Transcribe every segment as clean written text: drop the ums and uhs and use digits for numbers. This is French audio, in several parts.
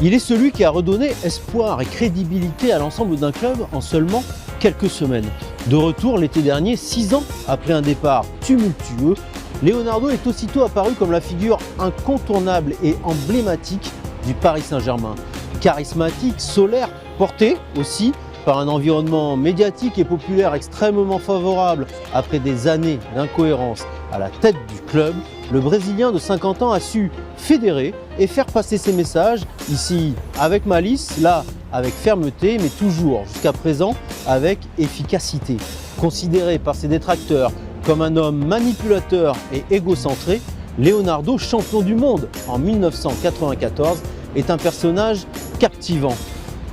Il est celui qui a redonné espoir et crédibilité à l'ensemble d'un club en seulement quelques semaines. De retour l'été dernier, 6 ans après un départ tumultueux, Leonardo est aussitôt apparu comme la figure incontournable et emblématique du Paris Saint-Germain. Charismatique, solaire, porté aussi par un environnement médiatique et populaire extrêmement favorable après des années d'incohérence à la tête du club, le Brésilien de 50 ans a su fédérer et faire passer ses messages, ici avec malice, là avec fermeté, mais toujours jusqu'à présent avec efficacité. Considéré par ses détracteurs comme un homme manipulateur et égocentré, Leonardo, champion du monde en 1994, est un personnage captivant.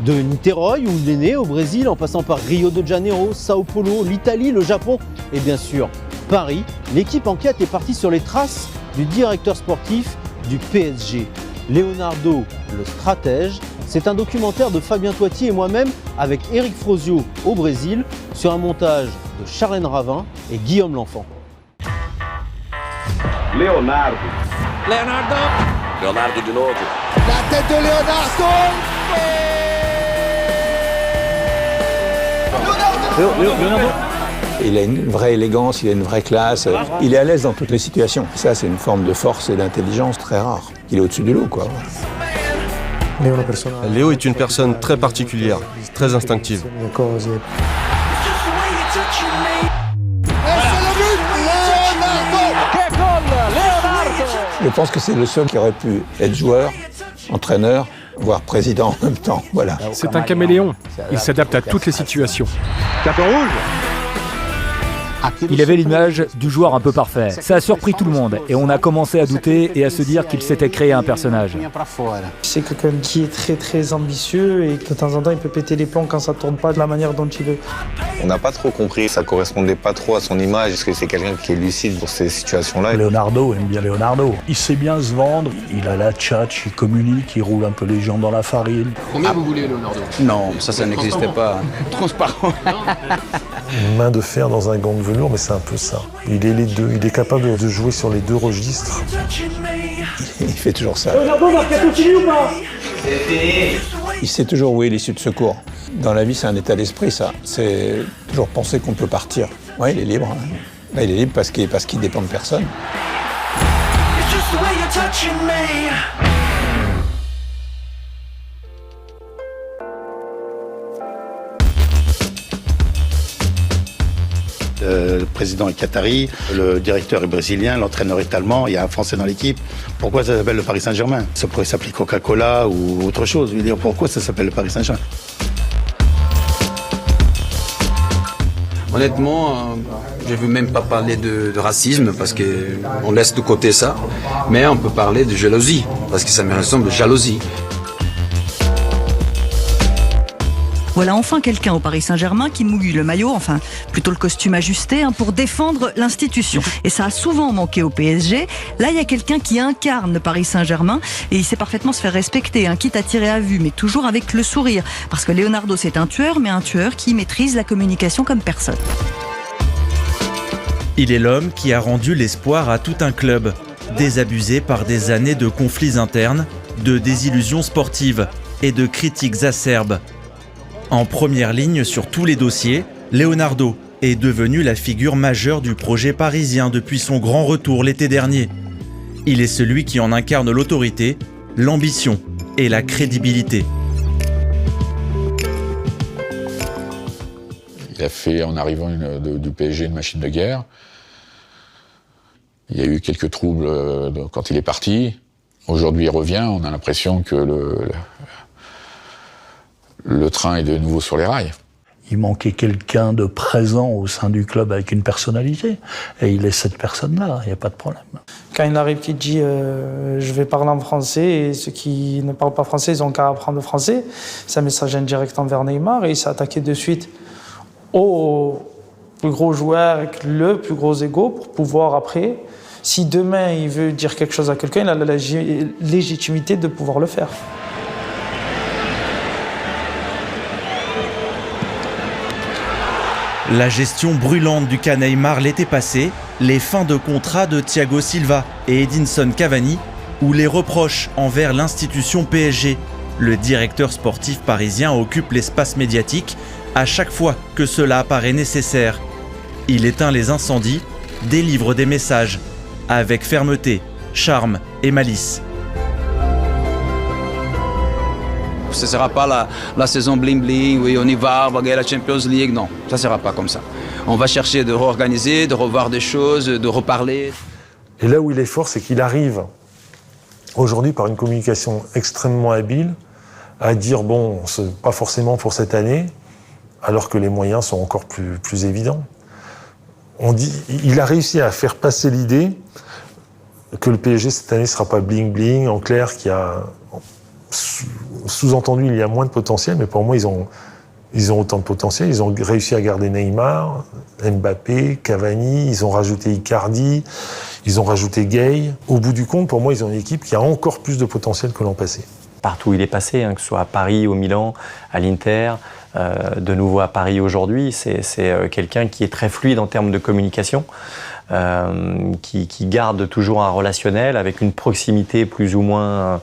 De Niterói, où il est né, au Brésil, en passant par Rio de Janeiro, Sao Paulo, l'Italie, le Japon et bien sûr Paris, l'équipe en quête est partie sur les traces du directeur sportif du PSG. Leonardo, le stratège, c'est un documentaire de Fabien Toiti et moi-même avec Éric Frosio au Brésil, sur un montage de Charlène Ravin et Guillaume L'Enfant. Leonardo. Leonardo de novo. La tête de Leonardo. Leonardo. Il a une vraie élégance, il a une vraie classe, il est à l'aise dans toutes les situations. Ça, c'est une forme de force et d'intelligence très rare. Il est au-dessus du lot, quoi. Léo est une personne très particulière, très instinctive. Je pense que c'est le seul qui aurait pu être joueur, entraîneur, voire président en même temps. Voilà. C'est un caméléon. Il s'adapte à toutes les situations. Carton rouge. Il avait l'image du joueur un peu parfait. Ça a surpris tout le monde et on a commencé à douter et à se dire qu'il s'était créé un personnage. C'est quelqu'un qui est très très ambitieux et de temps en temps il peut péter les plombs quand ça ne tourne pas de la manière dont il veut. On n'a pas trop compris, ça correspondait pas trop à son image. Est-ce que c'est quelqu'un qui est lucide pour ces situations-là? Leonardo aime bien Leonardo. Il sait bien se vendre, il a la tchatch, il communique, il roule un peu les gens dans la farine. Combien vous voulez Leonardo? Non, ça n'existait pas. Transparent. Une main de fer dans un gant de velours, mais c'est un peu ça. Il est les deux, il est capable de jouer sur les deux registres. Il fait toujours ça. Leonardo, Marca continue ou pas? Il sait toujours où est l'issue de secours. Dans la vie, c'est un état d'esprit, ça. C'est toujours penser qu'on peut partir. Ouais, il est libre. Là, il est libre parce qu'il dépend de personne. Le président est qatari, le directeur est brésilien, l'entraîneur est allemand, il y a un Français dans l'équipe. Pourquoi ça s'appelle le Paris Saint-Germain? Ça pourrait s'appeler Coca-Cola ou autre chose. Je veux dire, pourquoi ça s'appelle le Paris Saint-Germain? Honnêtement, je ne veux même pas parler de racisme parce qu'on laisse de côté ça, mais on peut parler de jalousie parce que ça me ressemble de jalousie. Voilà enfin quelqu'un au Paris Saint-Germain qui mouille le maillot, enfin plutôt le costume ajusté, pour défendre l'institution. Et ça a souvent manqué au PSG. Là, il y a quelqu'un qui incarne le Paris Saint-Germain et il sait parfaitement se faire respecter, quitte à tirer à vue, mais toujours avec le sourire. Parce que Leonardo, c'est un tueur, mais un tueur qui maîtrise la communication comme personne. Il est l'homme qui a rendu l'espoir à tout un club, désabusé par des années de conflits internes, de désillusions sportives et de critiques acerbes. En première ligne sur tous les dossiers, Leonardo est devenu la figure majeure du projet parisien depuis son grand retour l'été dernier. Il est celui qui en incarne l'autorité, l'ambition et la crédibilité. Il a fait, en arrivant du PSG, une machine de guerre. Il y a eu quelques troubles quand il est parti. Aujourd'hui, il revient. On a l'impression que le train est de nouveau sur les rails. Il manquait quelqu'un de présent au sein du club avec une personnalité. Et il est cette personne-là, il n'y a pas de problème. Quand il arrive, il dit je vais parler en français et ceux qui ne parlent pas français, ils ont qu'à apprendre le français. C'est un message indirect envers Neymar et il s'est attaqué de suite au plus gros joueur avec le plus gros ego pour pouvoir après, si demain il veut dire quelque chose à quelqu'un, il a la légitimité de pouvoir le faire. La gestion brûlante du cas Neymar l'été passé, les fins de contrat de Thiago Silva et Edinson Cavani, ou les reproches envers l'institution PSG, Le directeur sportif parisien occupe l'espace médiatique à chaque fois que cela apparaît nécessaire. Il éteint les incendies, délivre des messages, avec fermeté, charme et malice. Ce ne sera pas la saison bling-bling, oui, on y va gagner la Champions League. Non, ça ne sera pas comme ça. On va chercher de réorganiser, de revoir des choses, de reparler. Et là où il est fort, c'est qu'il arrive, aujourd'hui, par une communication extrêmement habile, à dire, bon, c'est pas forcément pour cette année, alors que les moyens sont encore plus évidents. Il a réussi à faire passer l'idée que le PSG cette année ne sera pas bling-bling, en clair, qu'il y a... Sous-entendu, il y a moins de potentiel, mais pour moi, ils ont autant de potentiel. Ils ont réussi à garder Neymar, Mbappé, Cavani, ils ont rajouté Icardi, ils ont rajouté Gay. Au bout du compte, pour moi, ils ont une équipe qui a encore plus de potentiel que l'an passé. Partout où il est passé, que ce soit à Paris, au Milan, à l'Inter, de nouveau à Paris aujourd'hui, c'est quelqu'un qui est très fluide en termes de communication, qui garde toujours un relationnel avec une proximité plus ou moins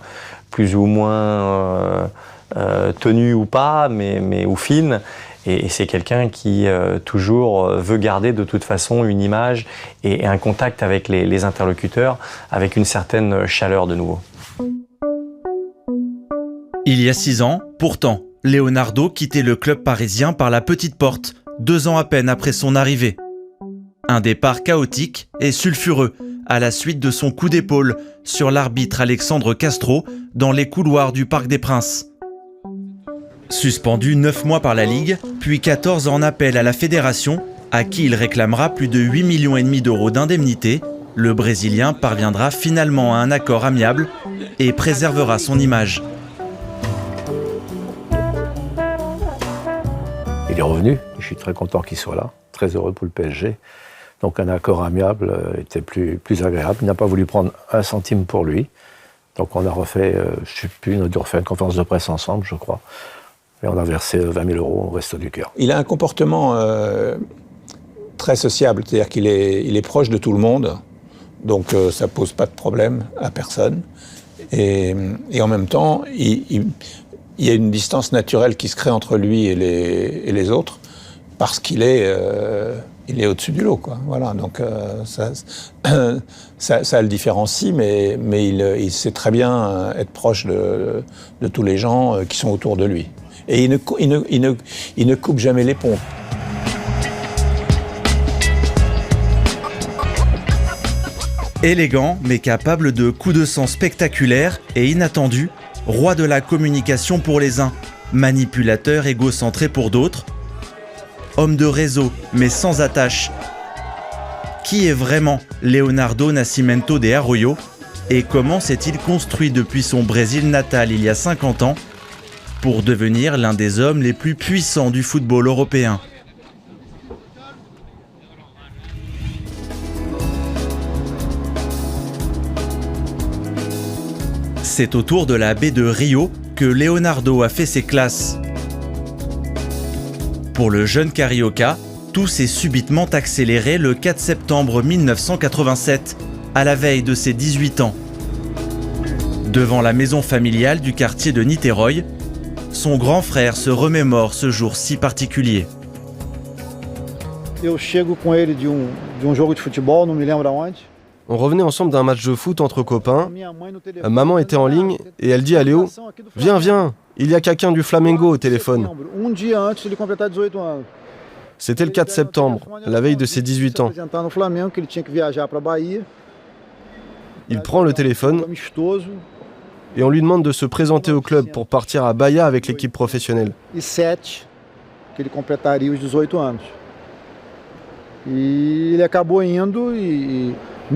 tenue ou pas, ou fine. Et c'est quelqu'un qui toujours veut garder de toute façon une image et un contact avec les interlocuteurs avec une certaine chaleur de nouveau. Il y a 6 ans, pourtant, Leonardo quittait le club parisien par la petite porte, 2 ans à peine après son arrivée. Un départ chaotique et sulfureux à la suite de son coup d'épaule sur l'arbitre Alexandre Castro dans les couloirs du Parc des Princes. Suspendu 9 mois par la Ligue, puis 14 en appel à la fédération, à qui il réclamera plus de 8,5 millions d'euros d'indemnité, le Brésilien parviendra finalement à un accord amiable et préservera son image. Il est revenu, je suis très content qu'il soit là, très heureux pour le PSG. Donc un accord amiable était plus agréable. Il n'a pas voulu prendre un centime pour lui. Donc on a refait, je ne sais plus, on a dû refaire une conférence de presse ensemble, je crois. Et on a versé 20 000 euros au Resto du Cœur. Il a un comportement très sociable, c'est-à-dire qu'il est proche de tout le monde. Donc ça ne pose pas de problème à personne. Et en même temps, il y a une distance naturelle qui se crée entre lui et les autres, parce qu'il est au-dessus du lot, quoi. Voilà, donc ça le différencie, mais il sait très bien être proche de tous les gens qui sont autour de lui. Et il ne coupe jamais les ponts. Élégant, mais capable de coups de sang spectaculaires et inattendus, roi de la communication pour les uns, manipulateur égocentré pour d'autres, homme de réseau, mais sans attache. Qui est vraiment Leonardo Nascimento de Arroyo et comment s'est-il construit depuis son Brésil natal il y a 50 ans pour devenir l'un des hommes les plus puissants du football européen? C'est autour de la baie de Rio que Leonardo a fait ses classes. Pour le jeune Carioca, tout s'est subitement accéléré le 4 septembre 1987, à la veille de ses 18 ans. Devant la maison familiale du quartier de Niterói, son grand frère se remémore ce jour si particulier. Eu chego com ele de jogo de futebol, não me lembro aonde. On revenait ensemble d'un match de foot entre copains. Maman était en ligne et elle dit à Léo « Viens, viens, il y a quelqu'un du Flamengo au téléphone. » C'était le 4 septembre, la veille de ses 18 ans. Il prend le téléphone et on lui demande de se présenter au club pour partir à Bahia avec l'équipe professionnelle.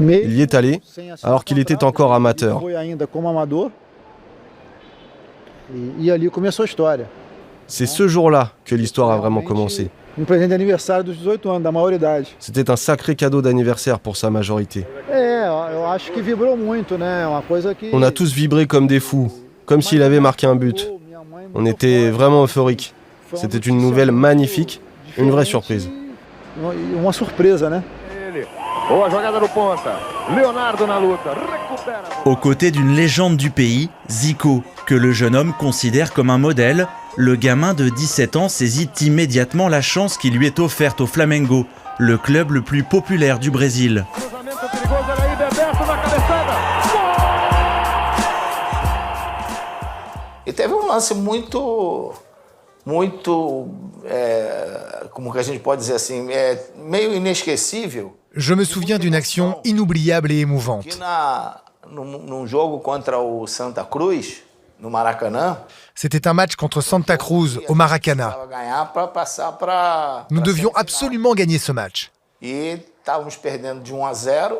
Il y est allé, alors qu'il était encore amateur. C'est ce jour-là que l'histoire a vraiment commencé. C'était un sacré cadeau d'anniversaire pour sa majorité. On a tous vibré comme des fous, comme s'il avait marqué un but. On était vraiment euphoriques. C'était une nouvelle magnifique, une vraie surprise. Aux côtés d'une légende du pays, Zico, que le jeune homme considère comme un modèle, le gamin de 17 ans saisit immédiatement la chance qui lui est offerte au Flamengo, le club le plus populaire du Brésil. E teve lance como que a gente pode dizer assim, meio inesquecível. Je me souviens d'une action inoubliable et émouvante. Num jogo contra o Santa Cruz, no Maracanã. C'était un match contre Santa Cruz au Maracana. Nous devions absolument gagner ce match. E estávamos perdendo de 1-0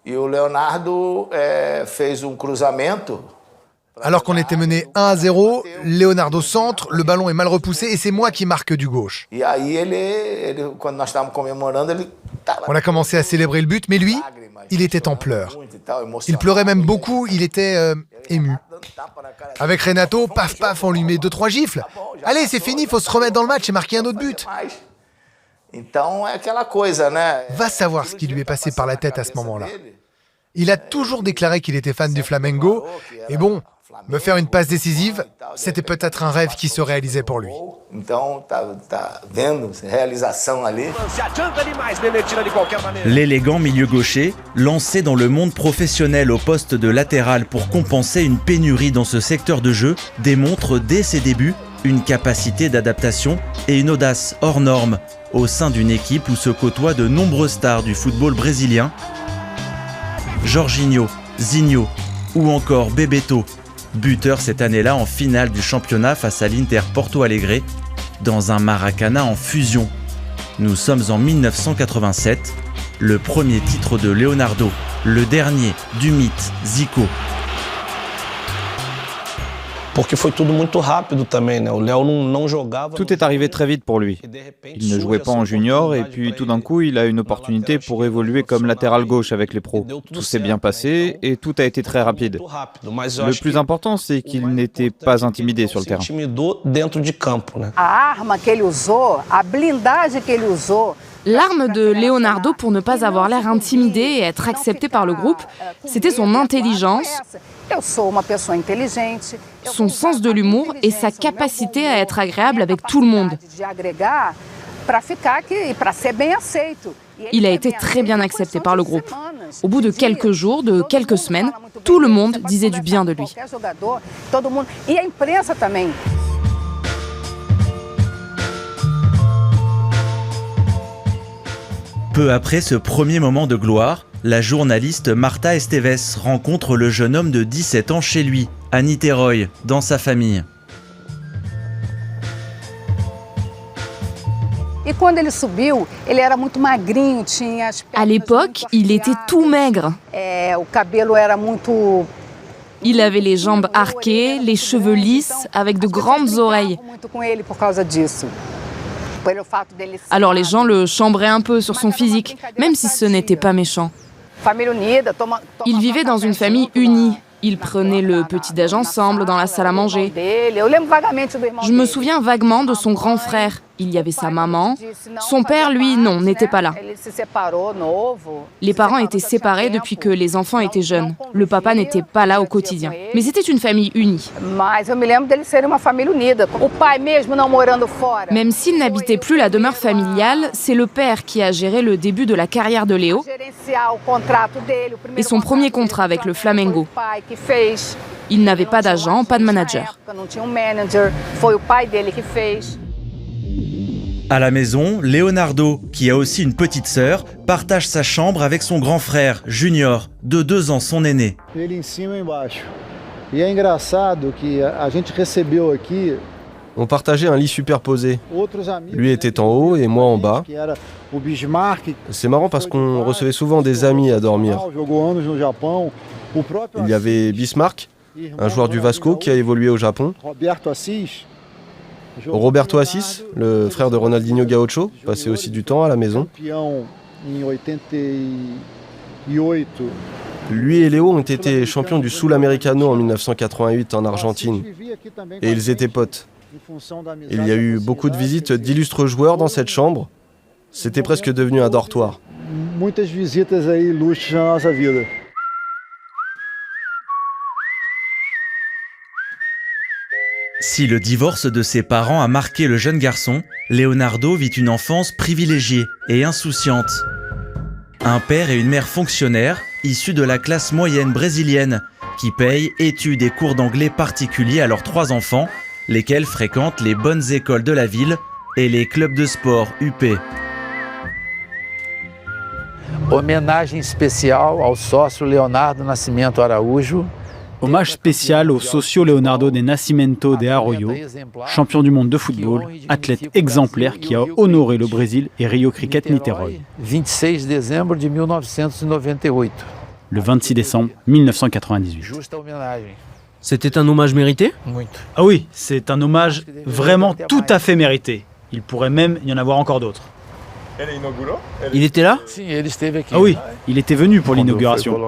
e o Leonardo fez cruzamento. Alors qu'on était mené 1-0, Leonardo centre, le ballon est mal repoussé et c'est moi qui marque du gauche. On a commencé à célébrer le but, mais lui, il était en pleurs. Il pleurait même beaucoup, il était ému. Avec Renato, paf paf, on lui met 2-3 gifles. Allez, c'est fini, faut se remettre dans le match et marquer un autre but. Va savoir ce qui lui est passé par la tête à ce moment-là. Il a toujours déclaré qu'il était fan du Flamengo, et bon, me faire une passe décisive, c'était peut-être un rêve qui se réalisait pour lui. L'élégant milieu gaucher, lancé dans le monde professionnel au poste de latéral pour compenser une pénurie dans ce secteur de jeu, démontre dès ses débuts une capacité d'adaptation et une audace hors norme au sein d'une équipe où se côtoient de nombreuses stars du football brésilien. Jorginho, Zinho ou encore Bebeto, buteur cette année-là en finale du championnat face à l'Inter Porto Alegre, dans un Maracana en fusion. Nous sommes en 1987, le premier titre de Leonardo, le dernier du mythe Zico. Tout est arrivé très vite pour lui. Il ne jouait pas en junior et puis tout d'un coup il a une opportunité pour évoluer comme latéral gauche avec les pros. Tout s'est bien passé et tout a été très rapide. Le plus important, c'est qu'il n'était pas intimidé sur le terrain. L'arme de Leonardo pour ne pas avoir l'air intimidé et être accepté par le groupe, c'était son intelligence, son sens de l'humour et sa capacité à être agréable avec tout le monde. Il a été très bien accepté par le groupe. Au bout de quelques jours, de quelques semaines, tout le monde disait du bien de lui. Peu après ce premier moment de gloire, la journaliste Marta Esteves rencontre le jeune homme de 17 ans chez lui, à Niterói, dans sa famille. À l'époque, il était tout maigre. Il avait les jambes arquées, les cheveux lisses, avec de grandes oreilles. Alors les gens le chambraient un peu sur son physique, même si ce n'était pas méchant. Il vivait dans une famille unie. Ils prenaient le petit-déj ensemble dans la salle à manger. Je me souviens vaguement de son grand frère. Il y avait sa maman. Son père, lui, non, n'était pas là. Les parents étaient séparés depuis que les enfants étaient jeunes. Le papa n'était pas là au quotidien. Mais c'était une famille unie. Même s'il n'habitait plus la demeure familiale, c'est le père qui a géré le début de la carrière de Léo et son premier contrat avec le Flamengo. Il n'avait pas d'agent, pas de manager. À la maison, Leonardo, qui a aussi une petite sœur, partage sa chambre avec son grand frère, Junior, de 2 ans son aîné. On partageait un lit superposé. Lui était en haut et moi en bas. C'est marrant parce qu'on recevait souvent des amis à dormir. Il y avait Bismarck, un joueur du Vasco qui a évolué au Japon. Roberto Assis, le frère de Ronaldinho Gaucho, passait aussi du temps à la maison. Lui et Léo ont été champions du Sul-Americano en 1988 en Argentine. Et ils étaient potes. Il y a eu beaucoup de visites d'illustres joueurs dans cette chambre. C'était presque devenu un dortoir. muitas visitas aí ilustres na nossa vida. Si le divorce de ses parents a marqué le jeune garçon, Leonardo vit une enfance privilégiée et insouciante. Un père et une mère fonctionnaires, issus de la classe moyenne brésilienne, qui payent études et cours d'anglais particuliers à leurs 3 enfants, lesquels fréquentent les bonnes écoles de la ville et les clubs de sport UP. Homenagem especial ao sócio Leonardo Nascimento Araújo. Hommage spécial au socio Leonardo de Nascimento de Arroyo, champion du monde de football, athlète exemplaire qui a honoré le Brésil et Rio Cricket Niterói. 26 dezembro de 1998. Le 26 décembre 1998. C'était un hommage mérité? Ah oui, c'est un hommage vraiment tout à fait mérité. Il pourrait même y en avoir encore d'autres. Il était là? Ah oui, il était venu pour l'inauguration.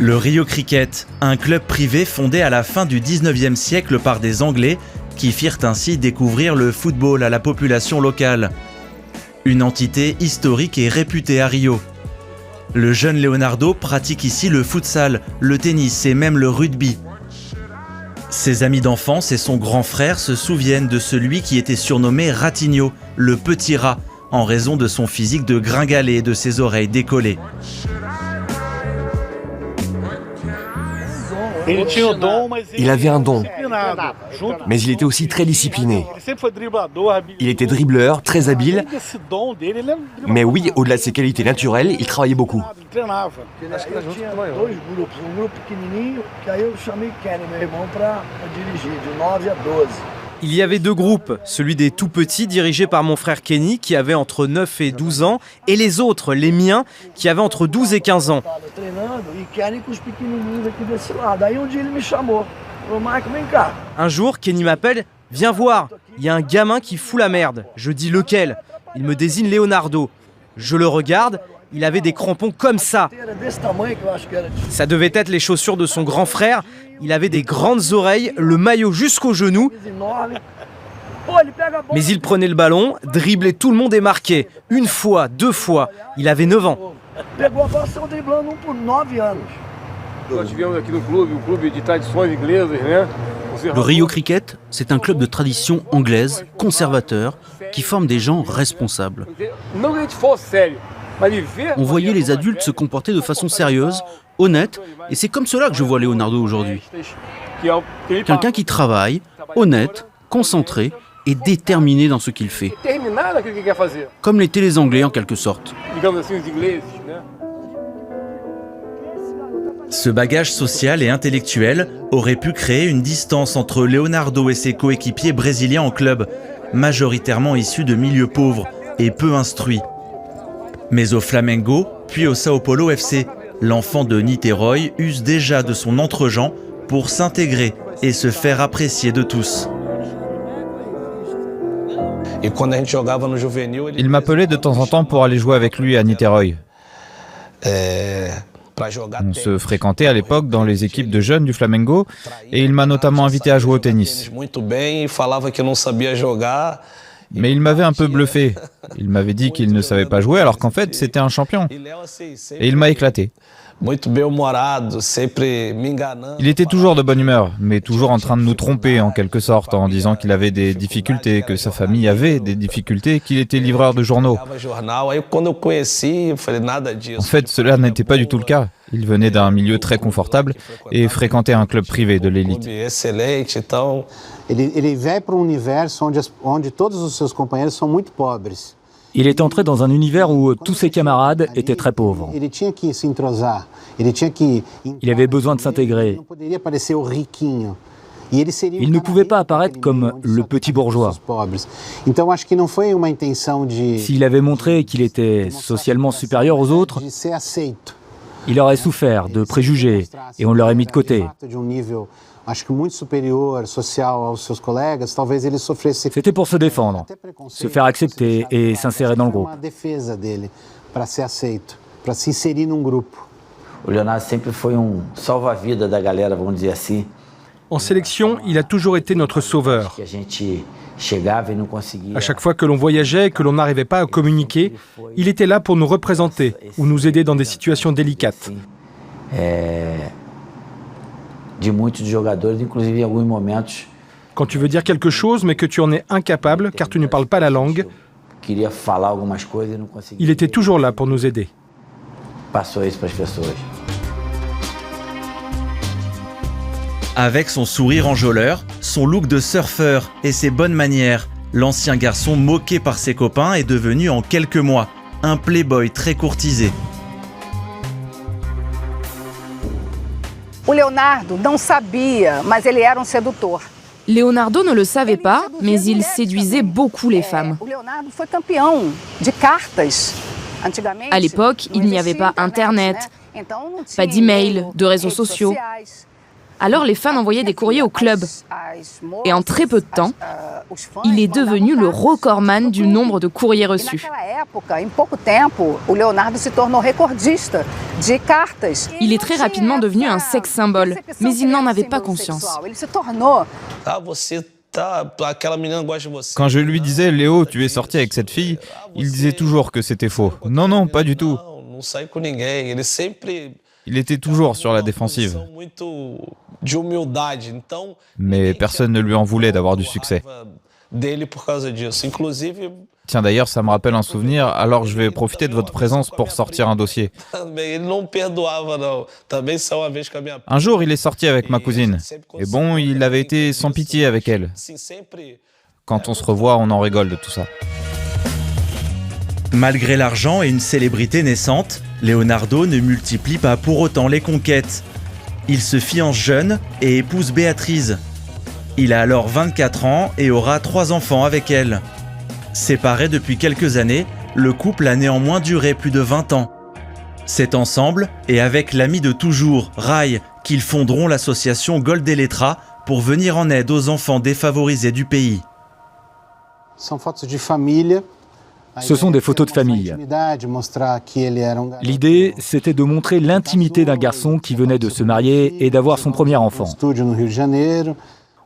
Le Rio Cricket, un club privé fondé à la fin du 19e siècle par des Anglais qui firent ainsi découvrir le football à la population locale. Une entité historique et réputée à Rio. Le jeune Leonardo pratique ici le futsal, le tennis et même le rugby. Ses amis d'enfance et son grand frère se souviennent de celui qui était surnommé Ratinho, le petit rat, en raison de son physique de gringalet et de ses oreilles décollées. Il avait un don, mais il était aussi très discipliné. Il était dribbleur, très habile, mais oui, au-delà de ses qualités naturelles, il travaillait beaucoup. Il y avait 2 groupes, celui des tout petits dirigé par mon frère Kenny qui avait entre 9 et 12 ans et les autres, les miens, qui avaient entre 12 et 15 ans. Un jour, Kenny m'appelle, viens voir, il y a un gamin qui fout la merde. Je dis lequel? Il me désigne Leonardo. Je le regarde, il avait des crampons comme ça. Ça devait être les chaussures de son grand frère. Il avait des grandes oreilles, le maillot jusqu'aux genoux. Mais il prenait le ballon, driblait tout le monde et marquait. 1 fois, 2 fois. Il avait 9 ans. Le Rio Cricket, c'est un club de tradition anglaise, conservateur, qui forme des gens responsables. On voyait les adultes se comporter de façon sérieuse, honnête, et c'est comme cela que je vois Leonardo aujourd'hui. Quelqu'un qui travaille, honnête, concentré et déterminé dans ce qu'il fait. Comme l'étaient les Anglais en quelque sorte. Ce bagage social et intellectuel aurait pu créer une distance entre Leonardo et ses coéquipiers brésiliens en club, majoritairement issus de milieux pauvres et peu instruits. Mais au Flamengo, puis au Sao Paulo FC, l'enfant de Niterói use déjà de son entre-gens pour s'intégrer et se faire apprécier de tous. Il m'appelait de temps en temps pour aller jouer avec lui à Niterói. On se fréquentait à l'époque dans les équipes de jeunes du Flamengo et il m'a notamment invité à jouer au tennis. Mais il m'avait un peu bluffé. Il m'avait dit qu'il ne savait pas jouer alors qu'en fait c'était un champion. Et il m'a éclaté. Il était toujours de bonne humeur, mais toujours en train de nous tromper en quelque sorte, en disant qu'il avait des difficultés, que sa famille avait des difficultés, qu'il était livreur de journaux. En fait, cela n'était pas du tout le cas. Il venait d'un milieu très confortable et fréquentait un club privé de l'élite. Il est entré dans un univers où tous ses camarades étaient très pauvres. Il avait besoin de s'intégrer. Il ne pouvait pas apparaître comme le petit bourgeois. S'il avait montré qu'il était socialement supérieur aux autres, il aurait souffert de préjugés et on l'aurait mis de côté. C'était pour se défendre, se faire accepter et s'insérer dans le groupe. En sélection, il a toujours été notre sauveur. À chaque fois que l'on voyageait et que l'on n'arrivait pas à communiquer, il était là pour nous représenter ou nous aider dans des situations délicates. Quand tu veux dire quelque chose mais que tu en es incapable car tu ne parles pas la langue, il était toujours là pour nous aider. Avec son sourire enjôleur, son look de surfeur et ses bonnes manières, l'ancien garçon moqué par ses copains est devenu en quelques mois un playboy très courtisé. Leonardo ne le savait pas, mais il séduisait beaucoup les femmes. À l'époque, il n'y avait pas Internet, pas d'email, de réseaux sociaux. Alors les fans envoyaient des courriers au club. Et en très peu de temps, il est devenu le recordman du nombre de courriers reçus. Il est très rapidement devenu un sex symbole, mais il n'en avait pas conscience. Quand je lui disais « Léo, tu es sorti avec cette fille », il disait toujours que c'était faux. Non, non, pas du tout. Il était toujours sur la défensive. Mais personne ne lui en voulait d'avoir du succès. Tiens, d'ailleurs, ça me rappelle un souvenir, alors je vais profiter de votre présence pour sortir un dossier. Un jour, il est sorti avec ma cousine. Et bon, il avait été sans pitié avec elle. Quand on se revoit, on en rigole de tout ça. Malgré l'argent et une célébrité naissante, Leonardo ne multiplie pas pour autant les conquêtes. Il se fiance jeune et épouse Béatrice. Il a alors 24 ans et aura 3 enfants avec elle. Séparé depuis quelques années, le couple a néanmoins duré plus de 20 ans. C'est ensemble et avec l'ami de toujours, Rai, qu'ils fonderont l'association Goldelletra pour venir en aide aux enfants défavorisés du pays. Ce sont des photos de famille. L'idée, c'était de montrer l'intimité d'un garçon qui venait de se marier et d'avoir son premier enfant.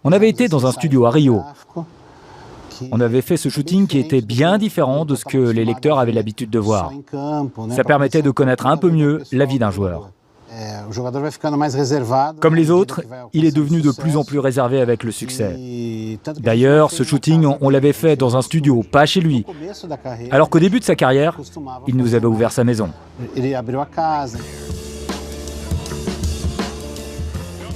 On avait été dans un studio à Rio. On avait fait ce shooting qui était bien différent de ce que les lecteurs avaient l'habitude de voir. Ça permettait de connaître un peu mieux la vie d'un joueur. Comme les autres, il est devenu de plus en plus réservé avec le succès. D'ailleurs, ce shooting, on l'avait fait dans un studio, pas chez lui. Alors qu'au début de sa carrière, il nous avait ouvert sa maison.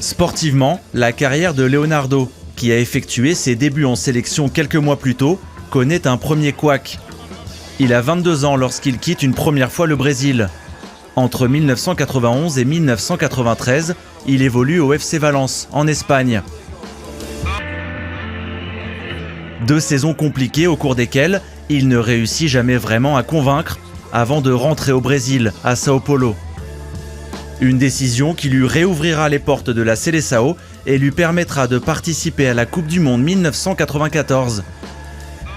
Sportivement, la carrière de Leonardo, qui a effectué ses débuts en sélection quelques mois plus tôt, connaît un premier couac. Il a 22 ans lorsqu'il quitte une première fois le Brésil. Entre 1991 et 1993, il évolue au FC Valence, en Espagne. 2 saisons compliquées au cours desquelles il ne réussit jamais vraiment à convaincre avant de rentrer au Brésil, à Sao Paulo. Une décision qui lui réouvrira les portes de la Seleção et lui permettra de participer à la Coupe du Monde 1994.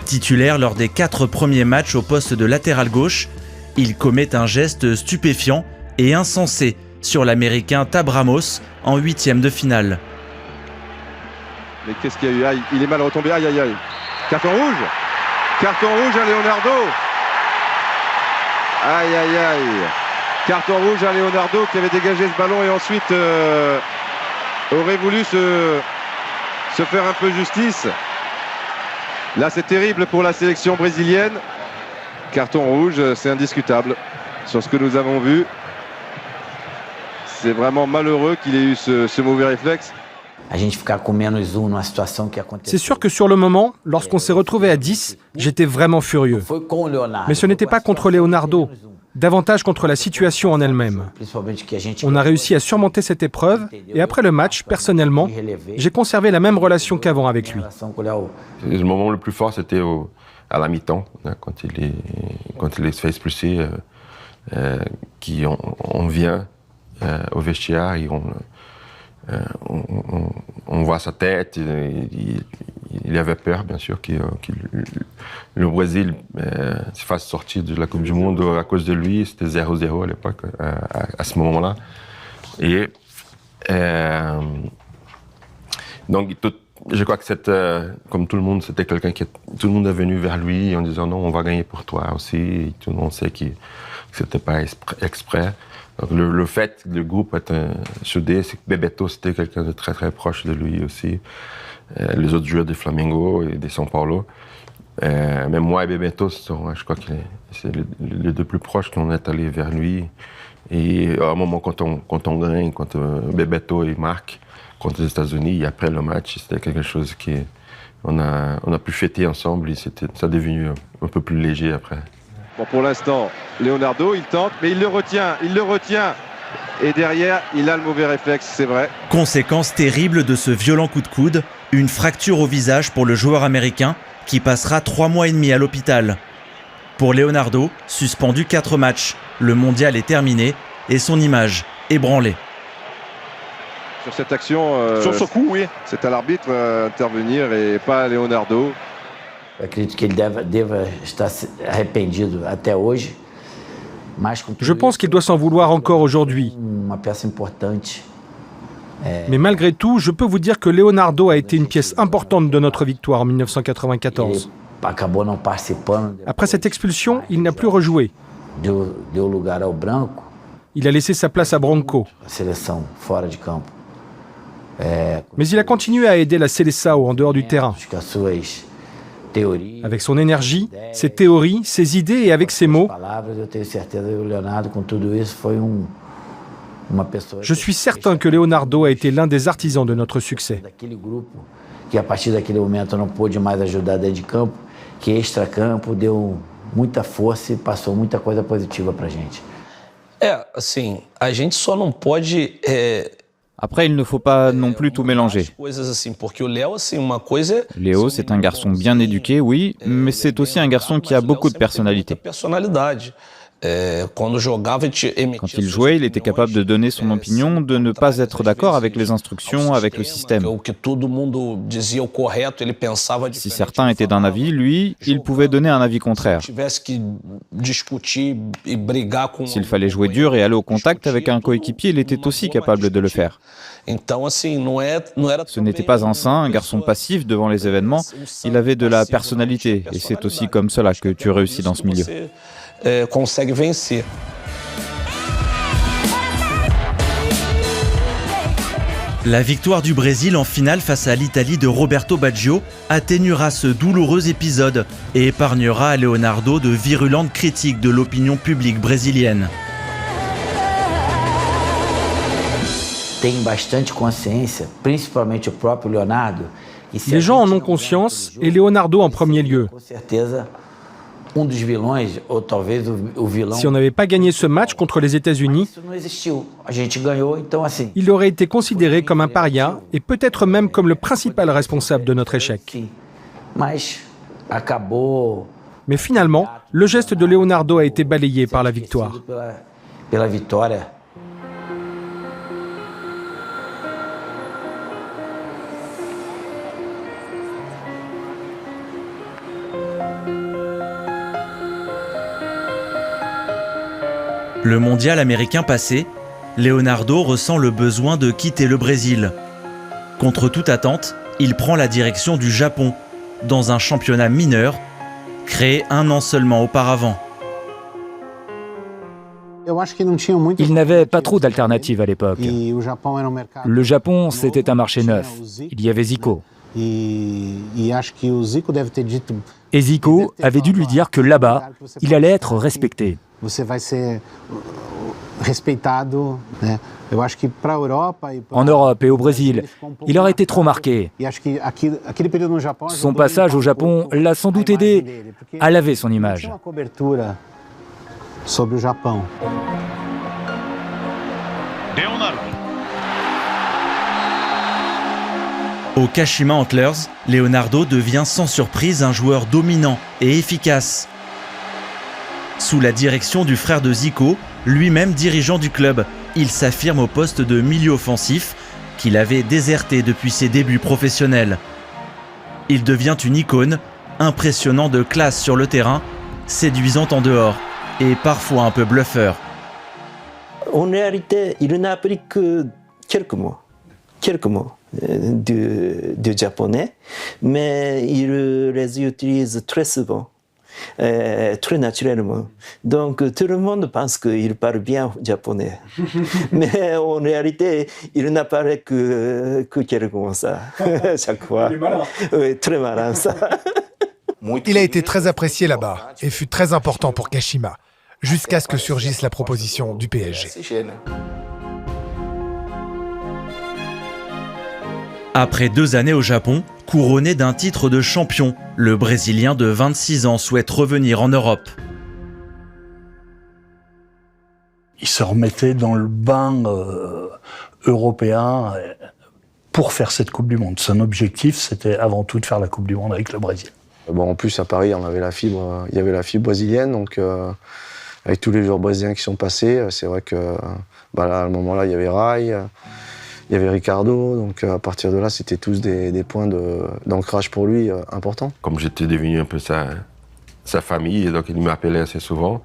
Titulaire lors des 4 premiers matchs au poste de latéral gauche, il commet un geste stupéfiant et insensé sur l'Américain Tab Ramos en 8e de finale. Mais qu'est-ce qu'il y a eu? Aïe, il est mal retombé, aïe aïe aïe. Carton rouge à Leonardo. Aïe aïe aïe. Carton rouge à Leonardo qui avait dégagé ce ballon et ensuite aurait voulu se faire un peu justice. Là c'est terrible pour la sélection brésilienne. Carton rouge, c'est indiscutable sur ce que nous avons vu. C'est vraiment malheureux qu'il ait eu ce mauvais réflexe. C'est sûr que sur le moment, lorsqu'on s'est retrouvé à 10, j'étais vraiment furieux. Mais ce n'était pas contre Leonardo, davantage contre la situation en elle-même. On a réussi à surmonter cette épreuve et après le match, personnellement, j'ai conservé la même relation qu'avant avec lui. Le moment le plus fort, c'était à la mi-temps, quand il se fait expulser, on vient au vestiaire et on voit sa tête. Il avait peur, bien sûr, que le Brésil se fasse sortir de la Coupe du Monde à cause de lui. C'était 0-0 à l'époque, à ce moment-là. Et donc, je crois que comme tout le monde, c'était quelqu'un tout le monde est venu vers lui en disant non, on va gagner pour toi aussi. Et tout le monde sait que c'était pas exprès. Donc le fait que le groupe était soudé, c'est que Bebeto c'était quelqu'un de très très proche de lui aussi. Les autres joueurs de Flamengo et de São Paulo. Même moi et Bebeto, je crois que c'est les deux plus proches qu'on est allés vers lui. Et à un moment, quand on gagne, quand Bebeto il marque contre les États-Unis, et après le match, c'était quelque chose qu'on a pu fêter ensemble et ça est devenu un peu plus léger après. Bon, pour l'instant, Leonardo, il tente, mais il le retient. Et derrière, il a le mauvais réflexe, c'est vrai. Conséquence terrible de ce violent coup de coude, une fracture au visage pour le joueur américain qui passera 3 mois et demi à l'hôpital. Pour Leonardo, suspendu 4 matchs, le mondial est terminé et son image ébranlée. Sur cette action, sur ce coup, oui. C'est à l'arbitre d'intervenir et pas à Leonardo. Je pense qu'il doit s'en vouloir encore aujourd'hui. Mais malgré tout, je peux vous dire que Leonardo a été une pièce importante de notre victoire en 1994. Après cette expulsion, il n'a plus rejoué. Il a laissé sa place à Branco. Mais il a continué à aider la Seleção en dehors du terrain. Avec son énergie, ses théories, ses idées et avec ses mots, je suis certain que Leonardo a été l'un des artisans de notre succès. Après, il ne faut pas non plus tout mélanger. Léo, c'est un garçon bien éduqué, oui, mais c'est aussi un garçon qui a beaucoup de personnalité. Quand il jouait, il était capable de donner son opinion, de ne pas être d'accord avec les instructions, avec le système. Si certains étaient d'un avis, lui, il pouvait donner un avis contraire. S'il fallait jouer dur et aller au contact avec un coéquipier, il était aussi capable de le faire. Ce n'était pas un saint, un garçon passif devant les événements, il avait de la personnalité, et c'est aussi comme cela que tu réussis dans ce milieu. Consegue vencer. La victoire du Brésil en finale face à l'Italie de Roberto Baggio atténuera ce douloureux épisode et épargnera à Leonardo de virulentes critiques de l'opinion publique brésilienne. Les gens en ont conscience, et Leonardo en premier lieu. Si on n'avait pas gagné ce match contre les États-Unis, il aurait été considéré comme un paria et peut-être même comme le principal responsable de notre échec. Mais finalement, le geste de Leonardo a été balayé par la victoire. Le mondial américain passé, Leonardo ressent le besoin de quitter le Brésil. Contre toute attente, il prend la direction du Japon, dans un championnat mineur, créé 1 an seulement auparavant. Il n'avait pas trop d'alternatives à l'époque. Le Japon, c'était un marché neuf. Il y avait Zico. Et Zico avait dû lui dire que là-bas, il allait être respecté. En Europe et au Brésil, il aurait été trop marqué. Son passage au Japon l'a sans doute aidé à laver son image. Au Kashima Antlers, Leonardo devient sans surprise un joueur dominant et efficace. Sous la direction du frère de Zico, lui-même dirigeant du club, il s'affirme au poste de milieu offensif qu'il avait déserté depuis ses débuts professionnels. Il devient une icône, impressionnant de classe sur le terrain, séduisant en dehors et parfois un peu bluffeur. En réalité, il n'a pris que quelques mois. quelques mots du japonais, mais il les utilise très souvent, très naturellement. Donc tout le monde pense qu'il parle bien japonais, mais en réalité, il n'apparaît que quelques mots ça, chaque fois. Il est malin. Oui, très malin ça. Il a été très apprécié là-bas et fut très important pour Kashima, jusqu'à ce que surgisse la proposition du PSG. Après 2 années au Japon, couronné d'un titre de champion, le Brésilien de 26 ans souhaite revenir en Europe. Il se remettait dans le bain européen pour faire cette Coupe du Monde. Son objectif, c'était avant tout de faire la Coupe du Monde avec le Brésil. Bon, en plus, à Paris, il y avait la fibre brésilienne, donc avec tous les joueurs brésiliens qui sont passés, c'est vrai que là, à ce moment-là, il y avait Rai, il y avait Ricardo, donc à partir de là, c'était tous des points d'ancrage pour lui importants. Comme j'étais devenu un peu sa famille, donc il m'appelait assez souvent.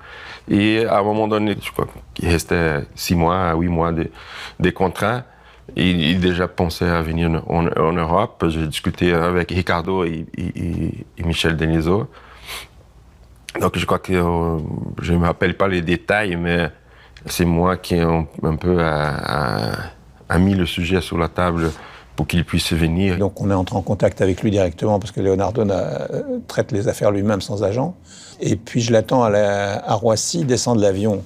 Et à un moment donné, je crois qu'il restait 6 mois à 8 mois des contrats. Il déjà pensait à venir en Europe. J'ai discuté avec Ricardo et Michel Denisot. Donc je crois que je ne me rappelle pas les détails, mais c'est moi qui ai un peu a mis le sujet sur la table pour qu'il puisse venir. Donc on est entré en contact avec lui directement parce que Leonardo traite les affaires lui-même sans agent. Et puis je l'attends à Roissy, descend de l'avion,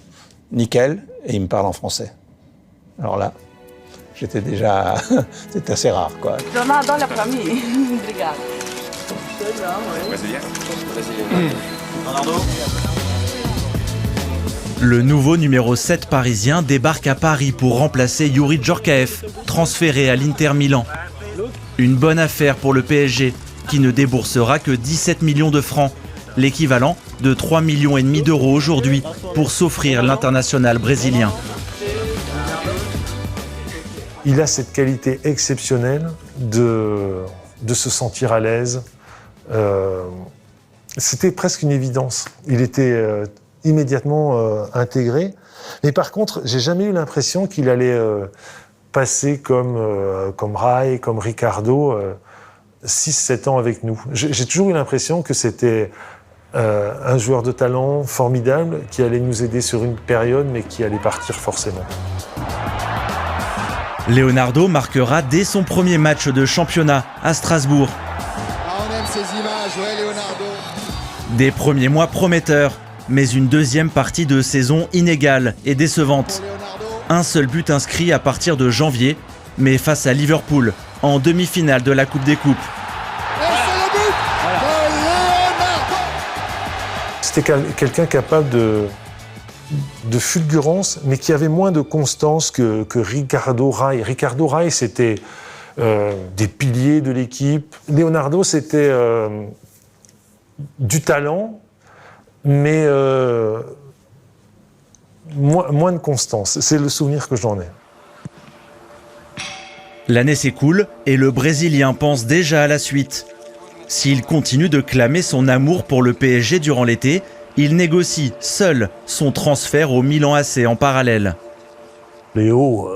nickel, et il me parle en français. Alors là, j'étais déjà... c'était assez rare, quoi. Leonardo, olha pra mim. Obrigada. Le nouveau numéro 7 parisien débarque à Paris pour remplacer Youri Djorkaeff, transféré à l'Inter Milan. Une bonne affaire pour le PSG, qui ne déboursera que 17 millions de francs, l'équivalent de 3,5 millions d'euros aujourd'hui, pour s'offrir l'international brésilien. Il a cette qualité exceptionnelle de se sentir à l'aise. C'était presque une évidence. Il était immédiatement intégré. Mais par contre, j'ai jamais eu l'impression qu'il allait passer comme Rai, comme Ricardo, 6-7 ans avec nous. J'ai toujours eu l'impression que c'était un joueur de talent formidable qui allait nous aider sur une période, mais qui allait partir forcément. Leonardo marquera dès son premier match de championnat à Strasbourg. On aime ces images, ouais, Leonardo. Des premiers mois prometteurs, mais une deuxième partie de saison inégale et décevante. Un seul but inscrit à partir de janvier, mais face à Liverpool, en demi-finale de la Coupe des Coupes. C'était quelqu'un capable de fulgurance, mais qui avait moins de constance que Ricardo Rai. Ricardo Rai, c'était des piliers de l'équipe. Leonardo, c'était du talent, mais moins de constance. C'est le souvenir que j'en ai. L'année s'écoule et le Brésilien pense déjà à la suite. S'il continue de clamer son amour pour le PSG durant l'été, il négocie seul son transfert au Milan AC en parallèle. Léo,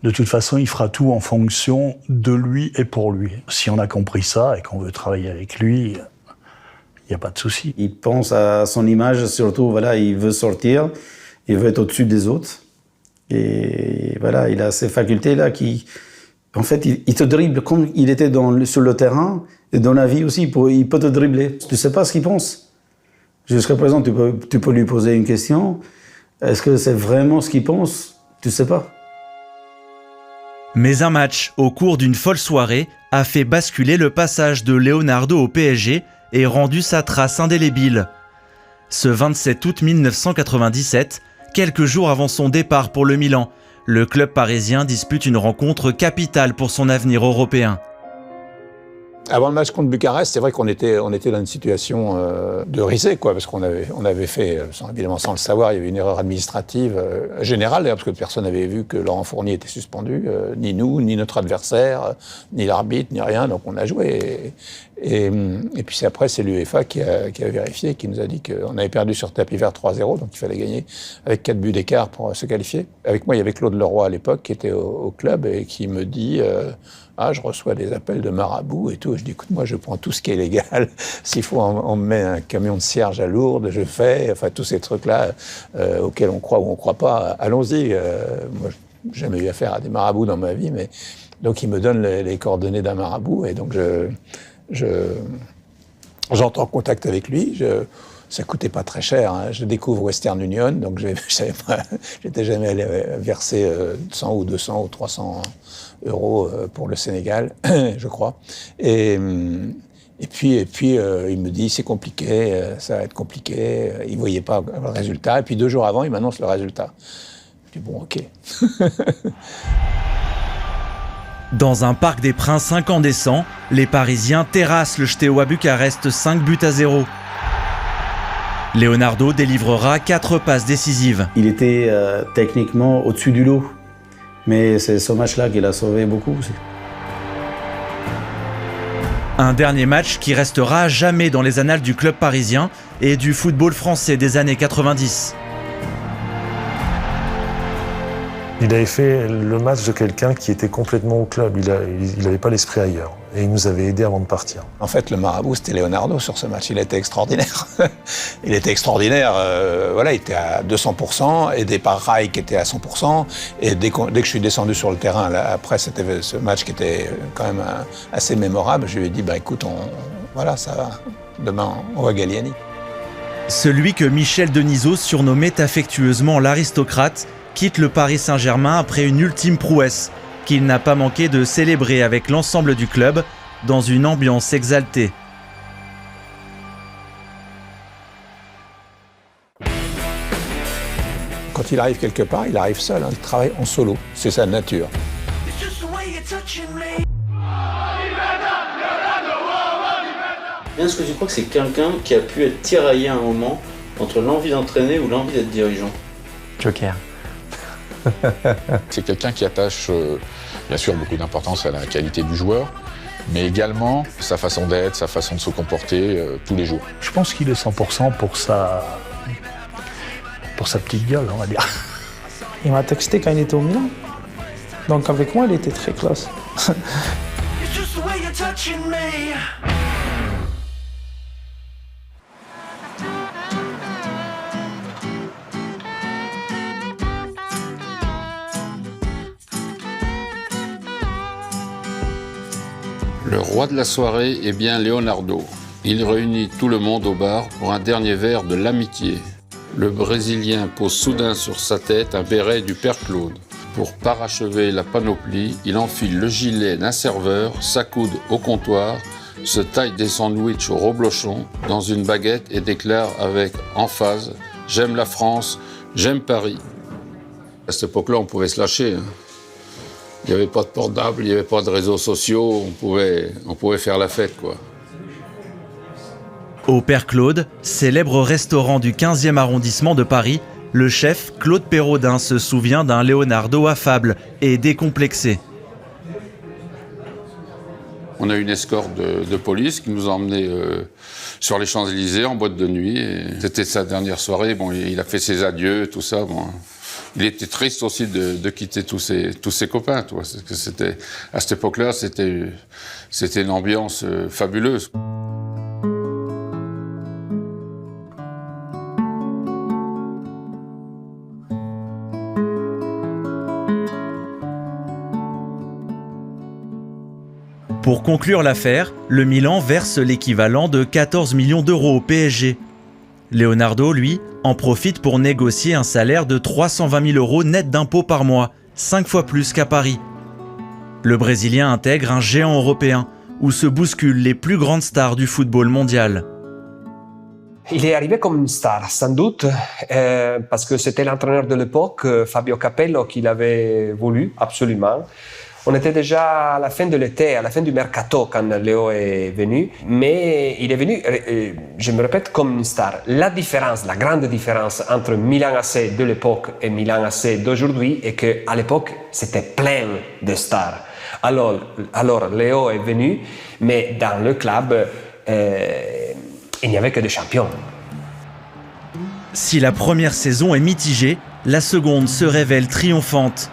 de toute façon, il fera tout en fonction de lui et pour lui. Si on a compris ça et qu'on veut travailler avec lui, il n'y a pas de souci. Il pense à son image, surtout, voilà, il veut sortir, il veut être au-dessus des autres. Et voilà, il a ces facultés-là qui... En fait, il te dribble comme il était sur le terrain, et dans la vie aussi, il peut te dribbler. Tu ne sais pas ce qu'il pense. Jusqu'à présent, tu peux lui poser une question. Est-ce que c'est vraiment ce qu'il pense? Tu ne sais pas. Mais un match, au cours d'une folle soirée, a fait basculer le passage de Leonardo au PSG et rendu sa trace indélébile. Ce 27 août 1997, quelques jours avant son départ pour le Milan, le club parisien dispute une rencontre capitale pour son avenir européen. Avant le match contre Bucarest, c'est vrai qu'on était dans une situation de risée, quoi, parce qu'on avait fait, évidemment sans le savoir, il y avait une erreur administrative générale, d'ailleurs, parce que personne n'avait vu que Laurent Fournier était suspendu, ni nous, ni notre adversaire, ni l'arbitre, ni rien, donc on a joué. Et puis après, c'est l'UEFA qui a vérifié, qui nous a dit qu'on avait perdu sur tapis vert 3-0, donc il fallait gagner avec 4 buts d'écart pour se qualifier. Avec moi, il y avait Claude Leroy à l'époque, qui était au club et qui me dit je reçois des appels de marabouts et tout. Et je dis, écoute, moi, je prends tout ce qui est légal. S'il faut, on me met un camion de cierge à Lourdes, je fais. Enfin, tous ces trucs-là auxquels on croit ou on ne croit pas, allons-y. Moi, j'ai jamais eu affaire à des marabouts dans ma vie, mais donc il me donne les coordonnées d'un marabout et donc j'entre en contact avec lui. Ça coûtait pas très cher. Hein. Je découvre Western Union, donc j'étais jamais allé verser 100 ou 200 ou 300 euros pour le Sénégal, je crois. Et puis il me dit c'est compliqué, ça va être compliqué. Il voyait pas le résultat. Et puis 2 jours avant, il m'annonce le résultat. Je dis bon, ok. Dans un parc des Princes incandescent, les Parisiens terrassent le Steaua Bucarest 5-0. Leonardo délivrera 4 passes décisives. Il était techniquement au-dessus du lot, mais c'est ce match-là qui l'a sauvé beaucoup aussi. Un dernier match qui restera à jamais dans les annales du club parisien et du football français des années 90. Il avait fait le match de quelqu'un qui était complètement au club. Il n'avait pas l'esprit ailleurs. Et il nous avait aidés avant de partir. En fait, le marabout, c'était Leonardo sur ce match. Il était extraordinaire. Il était extraordinaire. Voilà, il était à 200%, aidé par Rai qui était à 100%. Et dès que je suis descendu sur le terrain, là, après c'était ce match qui était quand même assez mémorable, je lui ai dit, écoute, voilà, ça va. Demain, on va Galliani. Celui que Michel Denisot surnommait affectueusement l'aristocrate quitte le Paris Saint-Germain après une ultime prouesse qu'il n'a pas manqué de célébrer avec l'ensemble du club dans une ambiance exaltée. Quand il arrive quelque part, il arrive seul, il travaille en solo, c'est sa nature. Bien, ce que je crois que c'est quelqu'un qui a pu être tiraillé à un moment entre l'envie d'entraîner ou l'envie d'être dirigeant. Joker. C'est quelqu'un qui attache, bien sûr, beaucoup d'importance à la qualité du joueur, mais également sa façon d'être, sa façon de se comporter tous les jours. Je pense qu'il est 100% pour sa petite gueule, on va dire. Il m'a texté quand il était au Milan. Donc avec moi, il était très classe. Le roi de la soirée est bien Leonardo. Il réunit tout le monde au bar pour un dernier verre de l'amitié. Le Brésilien pose soudain sur sa tête un béret du père Claude. Pour parachever la panoplie, il enfile le gilet d'un serveur, s'accoude au comptoir, se taille des sandwichs au reblochon dans une baguette et déclare avec emphase « J'aime la France, j'aime Paris ». À cette époque-là, on pouvait se lâcher. Il n'y avait pas de portable, il n'y avait pas de réseaux sociaux, on pouvait faire la fête, quoi. Au Père Claude, célèbre restaurant du 15e arrondissement de Paris, le chef Claude Perraudin se souvient d'un Leonardo affable et décomplexé. On a eu une escorte de police qui nous a emmenés sur les Champs-Élysées en boîte de nuit. C'était sa dernière soirée, bon, il a fait ses adieux, tout ça. Bon. Il était triste aussi de quitter tous ses copains. Parce que à cette époque-là, c'était une ambiance fabuleuse. Pour conclure l'affaire, le Milan verse l'équivalent de 14 millions d'euros au PSG. Leonardo, lui, en profite pour négocier un salaire de 320 000 euros net d'impôts par mois, 5 fois plus qu'à Paris. Le Brésilien intègre un géant européen où se bousculent les plus grandes stars du football mondial. Il est arrivé comme une star, sans doute, parce que c'était l'entraîneur de l'époque, Fabio Capello, qui l'avait voulu absolument. On était déjà à la fin de l'été, à la fin du mercato quand Léo est venu, mais il est venu, je me répète, comme une star. La différence, la grande différence entre Milan AC de l'époque et Milan AC d'aujourd'hui est qu'à l'époque, c'était plein de stars. Alors Léo est venu, mais dans le club, il n'y avait que des champions. Si la première saison est mitigée, la seconde se révèle triomphante.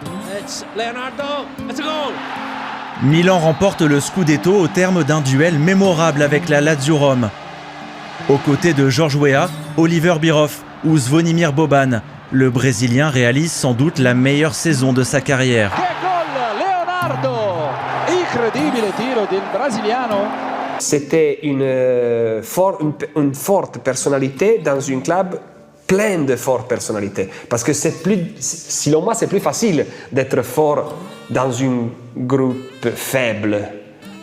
Milan remporte le Scudetto au terme d'un duel mémorable avec la Lazio Rome. Aux côtés de George Weah, Oliver Bierhoff ou Zvonimir Boban, le Brésilien réalise sans doute la meilleure saison de sa carrière. C'était une forte personnalité dans un club plein de fortes personnalités. Parce que selon moi, c'est plus facile d'être fort dans un groupe faible.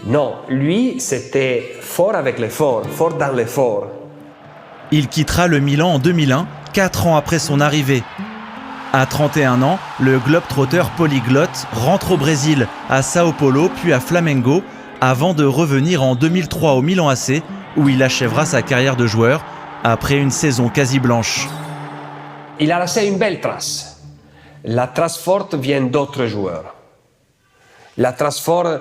Non, lui, c'était fort avec les forts, fort dans les forts. Il quittera le Milan en 2001, 4 ans après son arrivée. À 31 ans, le globe-trotter polyglotte rentre au Brésil, à Sao Paulo puis à Flamengo, avant de revenir en 2003 au Milan AC, où il achèvera sa carrière de joueur, après une saison quasi blanche. Il a laissé une belle trace. La trace forte vient d'autres joueurs. La trace forte,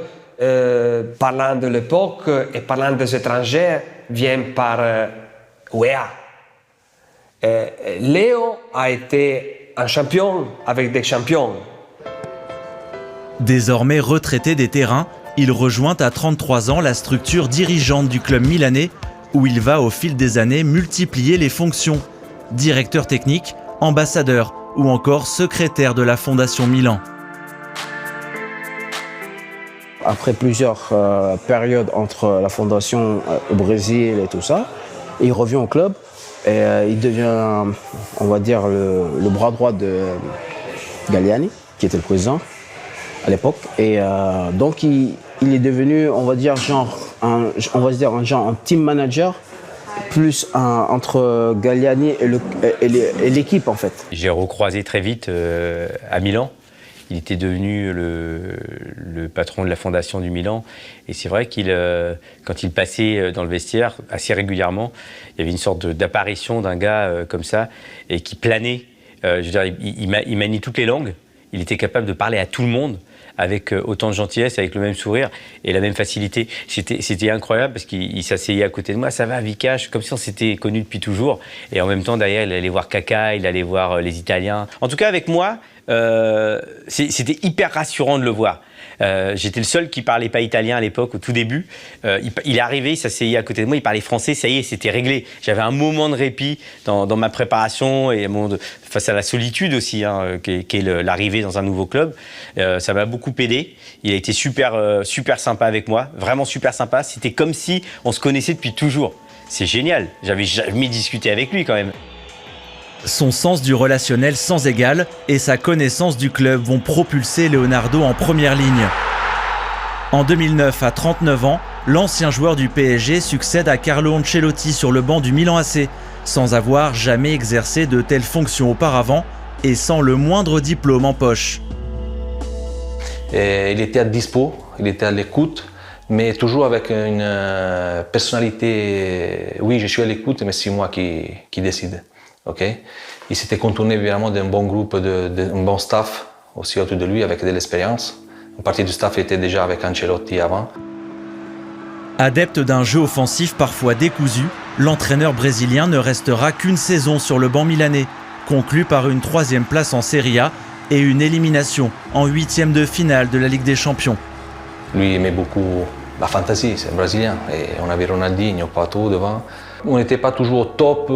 parlant de l'époque et parlant des étrangers, vient par Weah. Léo a été un champion avec des champions. Désormais retraité des terrains, il rejoint à 33 ans la structure dirigeante du club milanais, où il va au fil des années multiplier les fonctions. Directeur technique, ambassadeur ou encore secrétaire de la Fondation Milan. Après plusieurs périodes entre la Fondation au Brésil et tout ça, il revient au club et il devient, on va dire, le bras droit de Galliani, qui était le président à l'époque. Et donc il est devenu, on va dire, un team manager, plus entre Galliani et l'équipe en fait. J'ai recroisé très vite à Milan. Il était devenu le patron de la fondation du Milan. Et c'est vrai quand il passait dans le vestiaire assez régulièrement, il y avait une sorte d'apparition d'un gars comme ça, et qui planait. Je veux dire, il manie toutes les langues. Il était capable de parler à tout le monde avec autant de gentillesse, avec le même sourire et la même facilité. C'était incroyable parce qu'il s'asseyait à côté de moi. Ça va, Vikash, comme si on s'était connus depuis toujours. Et en même temps, derrière, il allait voir Kaka, il allait voir les Italiens. En tout cas, avec moi, c'était hyper rassurant de le voir. J'étais le seul qui parlait pas italien à l'époque, au tout début. Il est arrivé, il s'asseyait à côté de moi, il parlait français, ça y est, c'était réglé. J'avais un moment de répit dans ma préparation et face à la solitude aussi, qu'est l'arrivée dans un nouveau club. Ça m'a beaucoup aidé. Il a été super sympa avec moi, vraiment super sympa. C'était comme si on se connaissait depuis toujours. C'est génial. J'avais jamais discuté avec lui quand même. Son sens du relationnel sans égal et sa connaissance du club vont propulser Leonardo en première ligne. En 2009, à 39 ans, l'ancien joueur du PSG succède à Carlo Ancelotti sur le banc du Milan AC, sans avoir jamais exercé de telles fonctions auparavant et sans le moindre diplôme en poche. Et il était à dispo, il était à l'écoute, mais toujours avec une personnalité. Oui, je suis à l'écoute, mais c'est moi qui décide. Okay. Il s'était contourné vraiment d'un bon groupe, d'un bon staff aussi autour de lui avec de l'expérience. Une partie du staff était déjà avec Ancelotti avant. Adepte d'un jeu offensif parfois décousu, l'entraîneur brésilien ne restera qu'une saison sur le banc milanais, conclu par une 3e place en Serie A et une élimination en 8e de finale de la Ligue des Champions. Lui aimait beaucoup la fantaisie, c'est un Brésilien. Et on avait Ronaldinho partout devant. On n'était pas toujours au top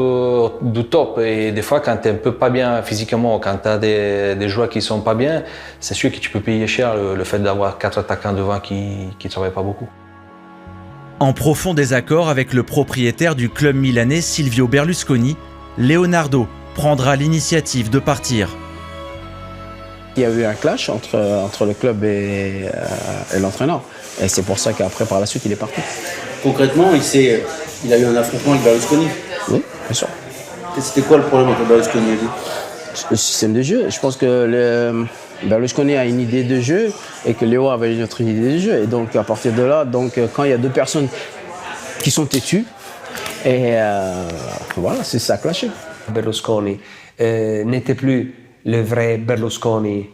du top. Et des fois, quand tu n'es un peu pas bien physiquement, quand tu as des joueurs qui ne sont pas bien, c'est sûr que tu peux payer cher le fait d'avoir 4 attaquants devant qui ne travaillent pas beaucoup. En profond désaccord avec le propriétaire du club milanais Silvio Berlusconi, Leonardo prendra l'initiative de partir. Il y a eu un clash entre le club et l'entraîneur. Et c'est pour ça qu'après, par la suite, il est parti. Concrètement, il a eu un affrontement avec Berlusconi. Oui, bien sûr. Et c'était quoi le problème entre Berlusconi et lui? Le système de jeu. Je pense que Berlusconi a une idée de jeu et que Léo avait une autre idée de jeu. Et donc, à partir de là, quand il y a deux personnes qui sont têtues, et voilà, c'est ça clashé. Berlusconi n'était plus le vrai Berlusconi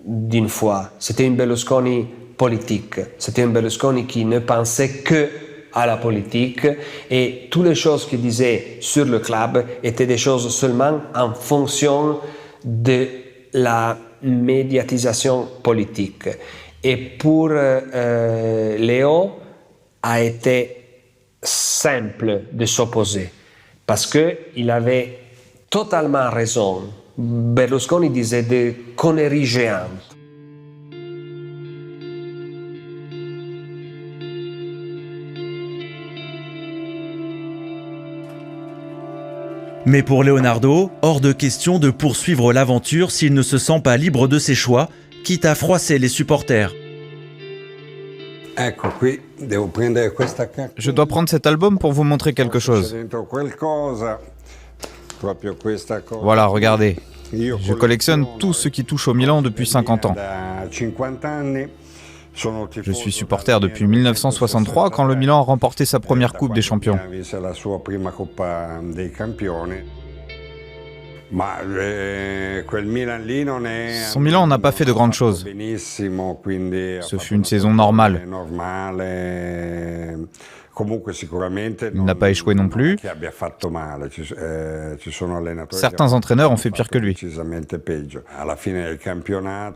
d'une fois. C'était un Berlusconi politique. C'était un Berlusconi qui ne pensait que à la politique et toutes les choses qu'il disait sur le club étaient des choses seulement en fonction de la médiatisation politique. Et pour Léo, a été simple de s'opposer parce qu'il avait totalement raison. Berlusconi disait des conneries géantes. Mais pour Leonardo, hors de question de poursuivre l'aventure s'il ne se sent pas libre de ses choix, quitte à froisser les supporters. Je dois prendre cet album pour vous montrer quelque chose. Voilà, regardez. Je collectionne tout ce qui touche au Milan depuis 50 ans. Je suis supporter depuis 1963 quand le Milan a remporté sa première Coupe des Champions. Son Milan n'a pas fait de grandes choses. Ce fut une saison normale. Il n'a pas échoué non plus. Certains entraîneurs ont fait pire que lui.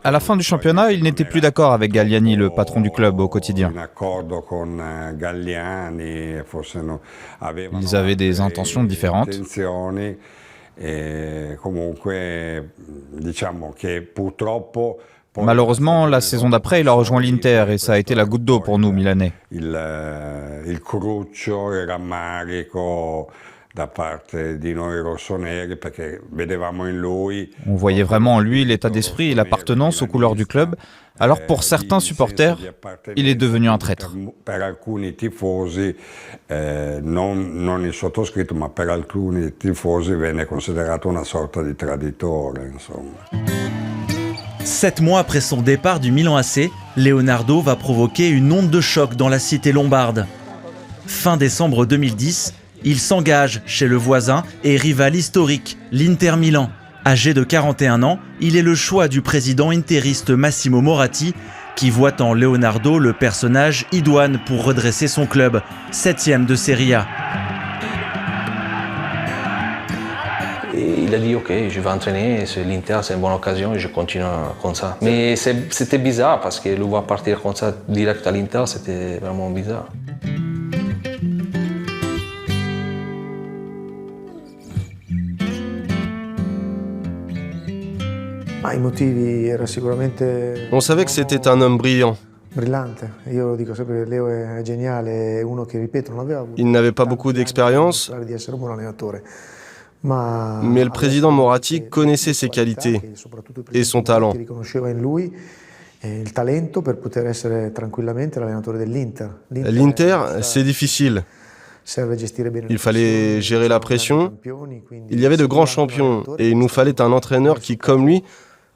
À la fin du championnat, il n'était plus d'accord avec Galliani, le patron du club, au quotidien. Ils avaient des intentions différentes. Malheureusement, la saison d'après, il a rejoint l'Inter et ça a été la goutte d'eau pour nous, Milanais. On voyait vraiment en lui l'état d'esprit et l'appartenance aux couleurs du club. Alors pour certains supporters, il est devenu un traître. Non il sottoscritto, ma per alcuni tifosi venne considerato una sorta di traditore, insomma. 7 mois après son départ du Milan AC, Leonardo va provoquer une onde de choc dans la cité lombarde. Fin décembre 2010, il s'engage chez le voisin et rival historique, l'Inter Milan. Âgé de 41 ans, il est le choix du président interiste Massimo Moratti, qui voit en Leonardo le personnage idoine pour redresser son club, 7e de Serie A. Il a dit ok, je vais entraîner, l'Inter c'est une bonne occasion et je continue comme ça. Mais c'était bizarre parce que le voir partir comme ça direct à l'Inter, c'était vraiment bizarre. On savait que c'était un homme brillant. Il n'avait pas beaucoup d'expérience, mais le président Moratti connaissait ses qualités et son talent. L'Inter, c'est difficile. Il fallait gérer la pression. Il y avait de grands champions et il nous fallait un entraîneur qui, comme lui,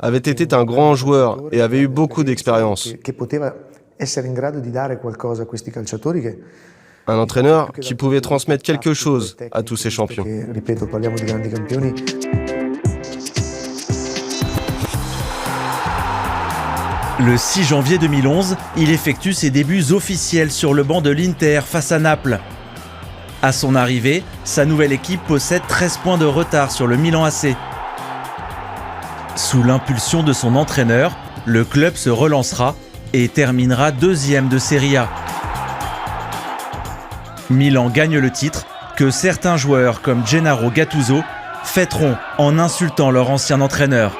avait été un grand joueur et avait eu beaucoup d'expérience. Un entraîneur qui pouvait transmettre quelque chose à tous ces champions. Le 6 janvier 2011, il effectue ses débuts officiels sur le banc de l'Inter face à Naples. À son arrivée, sa nouvelle équipe possède 13 points de retard sur le Milan AC. Sous l'impulsion de son entraîneur, le club se relancera et terminera 2e de Serie A. Milan gagne le titre, que certains joueurs comme Gennaro Gattuso fêteront en insultant leur ancien entraîneur.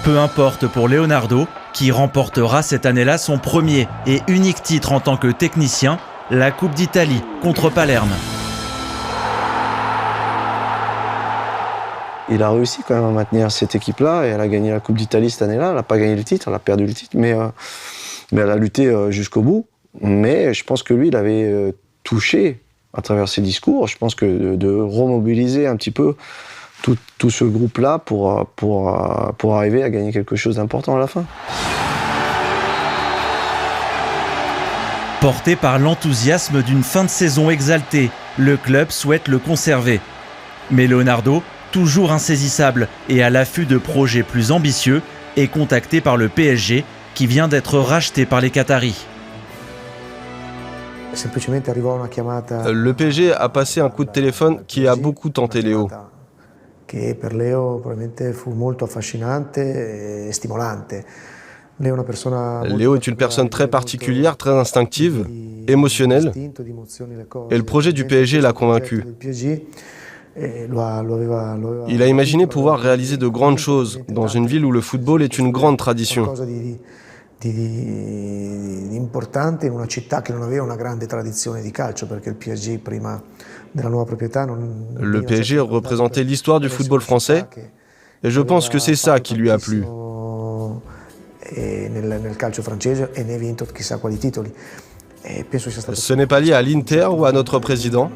Peu importe pour Leonardo, qui remportera cette année-là son premier et unique titre en tant que technicien, la Coupe d'Italie contre Palerme. Il a réussi quand même à maintenir cette équipe-là et elle a gagné la Coupe d'Italie cette année-là. Elle n'a pas gagné le titre, elle a perdu le titre, mais elle a lutté jusqu'au bout. Mais je pense que lui, il avait touché à travers ses discours. Je pense que de remobiliser un petit peu tout ce groupe-là pour arriver à gagner quelque chose d'important à la fin. Porté par l'enthousiasme d'une fin de saison exaltée, le club souhaite le conserver. Mais Leonardo, toujours insaisissable et à l'affût de projets plus ambitieux, est contacté par le PSG qui vient d'être racheté par les Qataris. Le PSG a passé un coup de téléphone qui a beaucoup tenté Léo. Léo est une personne très particulière, très instinctive, émotionnelle, et le projet du PSG l'a convaincu. Il a imaginé pouvoir réaliser de grandes choses dans une ville où le football est une grande tradition. Le PSG représentait l'histoire du football français, et je pense que c'est ça qui lui a plu. Ce n'est pas lié à l'Inter ou à notre président.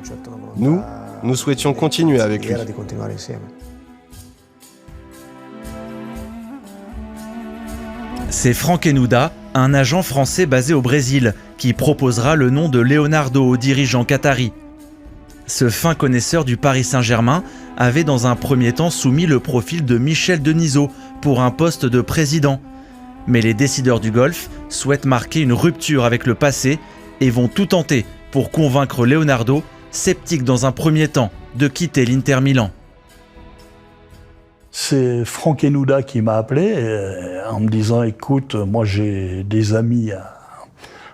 Nous souhaitions continuer avec lui. C'est Franck Enouda, un agent français basé au Brésil, qui proposera le nom de Leonardo aux dirigeants qataris. Ce fin connaisseur du Paris Saint-Germain avait dans un premier temps soumis le profil de Michel Denisot pour un poste de président. Mais les décideurs du Golfe souhaitent marquer une rupture avec le passé et vont tout tenter pour convaincre Leonardo, sceptique dans un premier temps, de quitter l'Inter Milan. C'est Franck Enouda qui m'a appelé en me disant « Écoute, moi j'ai des amis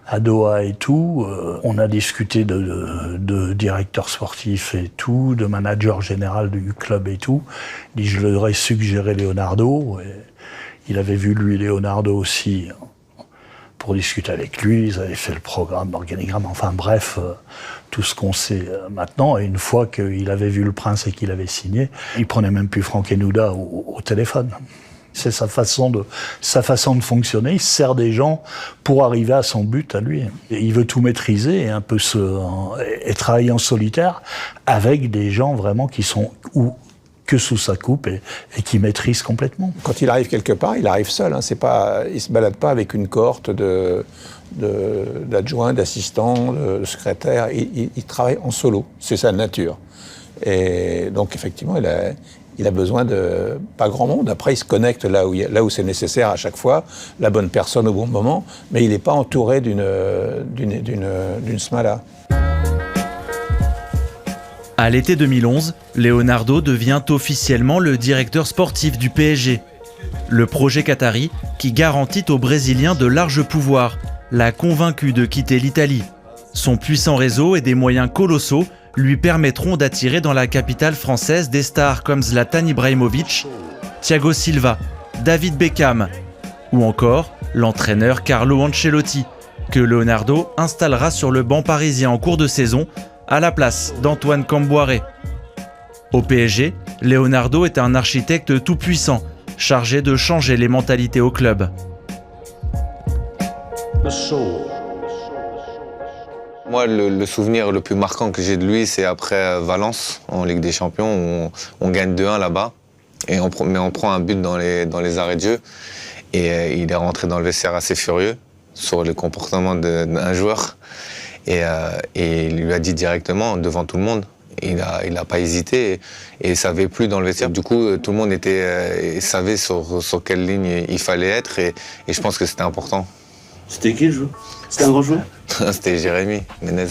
à Doha et tout. On a discuté de directeur sportif et tout, de manager général du club et tout. » Il dit « Je leur ai suggéré Leonardo. » Il avait vu lui Leonardo aussi pour discuter avec lui, ils avaient fait le programme, l'organigramme, enfin bref, tout ce qu'on sait maintenant. Et une fois qu'il avait vu le prince et qu'il avait signé, il prenait même plus Franck Enouda au téléphone. C'est sa façon de fonctionner, il sert des gens pour arriver à son but à lui. Et il veut tout maîtriser et travailler en solitaire avec des gens vraiment qui sont que sous sa coupe et qui maîtrise complètement. Quand il arrive quelque part, il arrive seul. Il ne se balade pas avec une cohorte d'adjoints, d'assistants, de secrétaires. Il travaille en solo. C'est sa nature. Et donc, effectivement, il a besoin de pas grand monde. Après, il se connecte là où c'est nécessaire à chaque fois, la bonne personne au bon moment, mais il n'est pas entouré d'une smala. À l'été 2011, Leonardo devient officiellement le directeur sportif du PSG. Le projet qatari, qui garantit aux Brésiliens de larges pouvoirs, l'a convaincu de quitter l'Italie. Son puissant réseau et des moyens colossaux lui permettront d'attirer dans la capitale française des stars comme Zlatan Ibrahimovic, Thiago Silva, David Beckham ou encore l'entraîneur Carlo Ancelotti, que Leonardo installera sur le banc parisien en cours de saison à la place d'Antoine Camboire. Au PSG, Leonardo est un architecte tout-puissant, chargé de changer les mentalités au club. Moi, le souvenir le plus marquant que j'ai de lui, c'est après Valence, en Ligue des Champions, où on gagne 2-1 là-bas, mais on prend un but dans les arrêts de jeu, et il est rentré dans le vestiaire assez furieux sur le comportement d'un joueur. Et il lui a dit directement, devant tout le monde, il n'a pas hésité et ça n'avait plus dans le vestiaire. Du coup, tout le monde savait sur quelle ligne il fallait être et je pense que c'était important. C'était qui le joueur? C'était un grand joueur? C'était Jérémy Ménez.